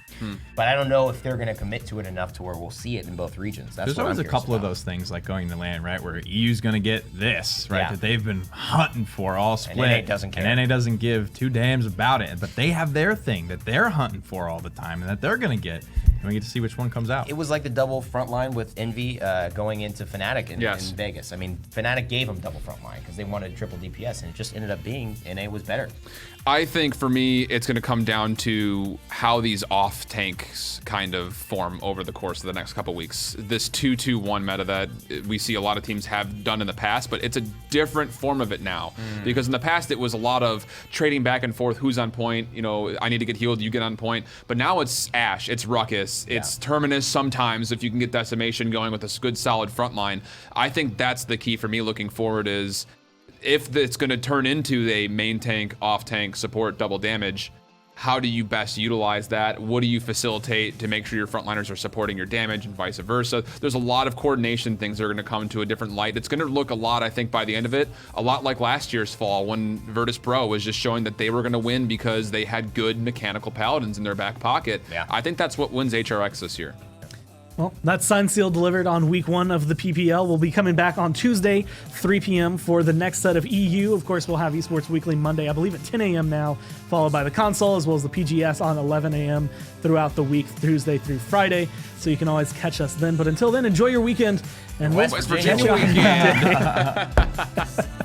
But I don't know if they're going to commit to it enough to where we'll see it in both regions. That's There's what always I'm a couple of about. those things like going to LAN, right, where EU's going to get this, right, Yeah. that they've been hunting for all split. NA doesn't care. And NA doesn't give two damns about it. But they have their thing that they're hunting for all the time and that they're going to get. And we get to see which one comes out. It was like the double front line with Envy going into Fnatic in Vegas. I mean, Fnatic gave them double front line because they wanted triple DPS, and it just ended up being NA was better. I think for me, it's going to come down to how these off tanks kind of form over the course of the next couple weeks. This 2-2-1 meta that we see a lot of teams have done in the past, but it's a different form of it now. Because in the past, it was a lot of trading back and forth, who's on point, you know, I need to get healed, you get on point. But now it's Ashe, it's Ruckus, it's Terminus sometimes if you can get Decimation going with a good solid front line. I think that's the key for me looking forward is if it's going to turn into a main tank, off tank, support, double damage, how do you best utilize that? What do you facilitate to make sure your frontliners are supporting your damage and vice versa? There's a lot of coordination things that are going to come to a different light. It's going to look a lot, I think, by the end of it, a lot like last year's fall when Virtus Pro was just showing that they were going to win because they had good mechanical paladins in their back pocket. Yeah. I think that's what wins HRX this year. Well, that's signed, sealed, delivered on week 1 of the PPL. We'll be coming back on Tuesday, 3 p.m. for the next set of EU. Of course, we'll have Esports Weekly Monday, I believe at 10 a.m. now, followed by the console, as well as the PGS on 11 a.m. throughout the week, Tuesday through Friday. So you can always catch us then. But until then, enjoy your weekend. And West we'll Virginia catch you on weekend. Monday.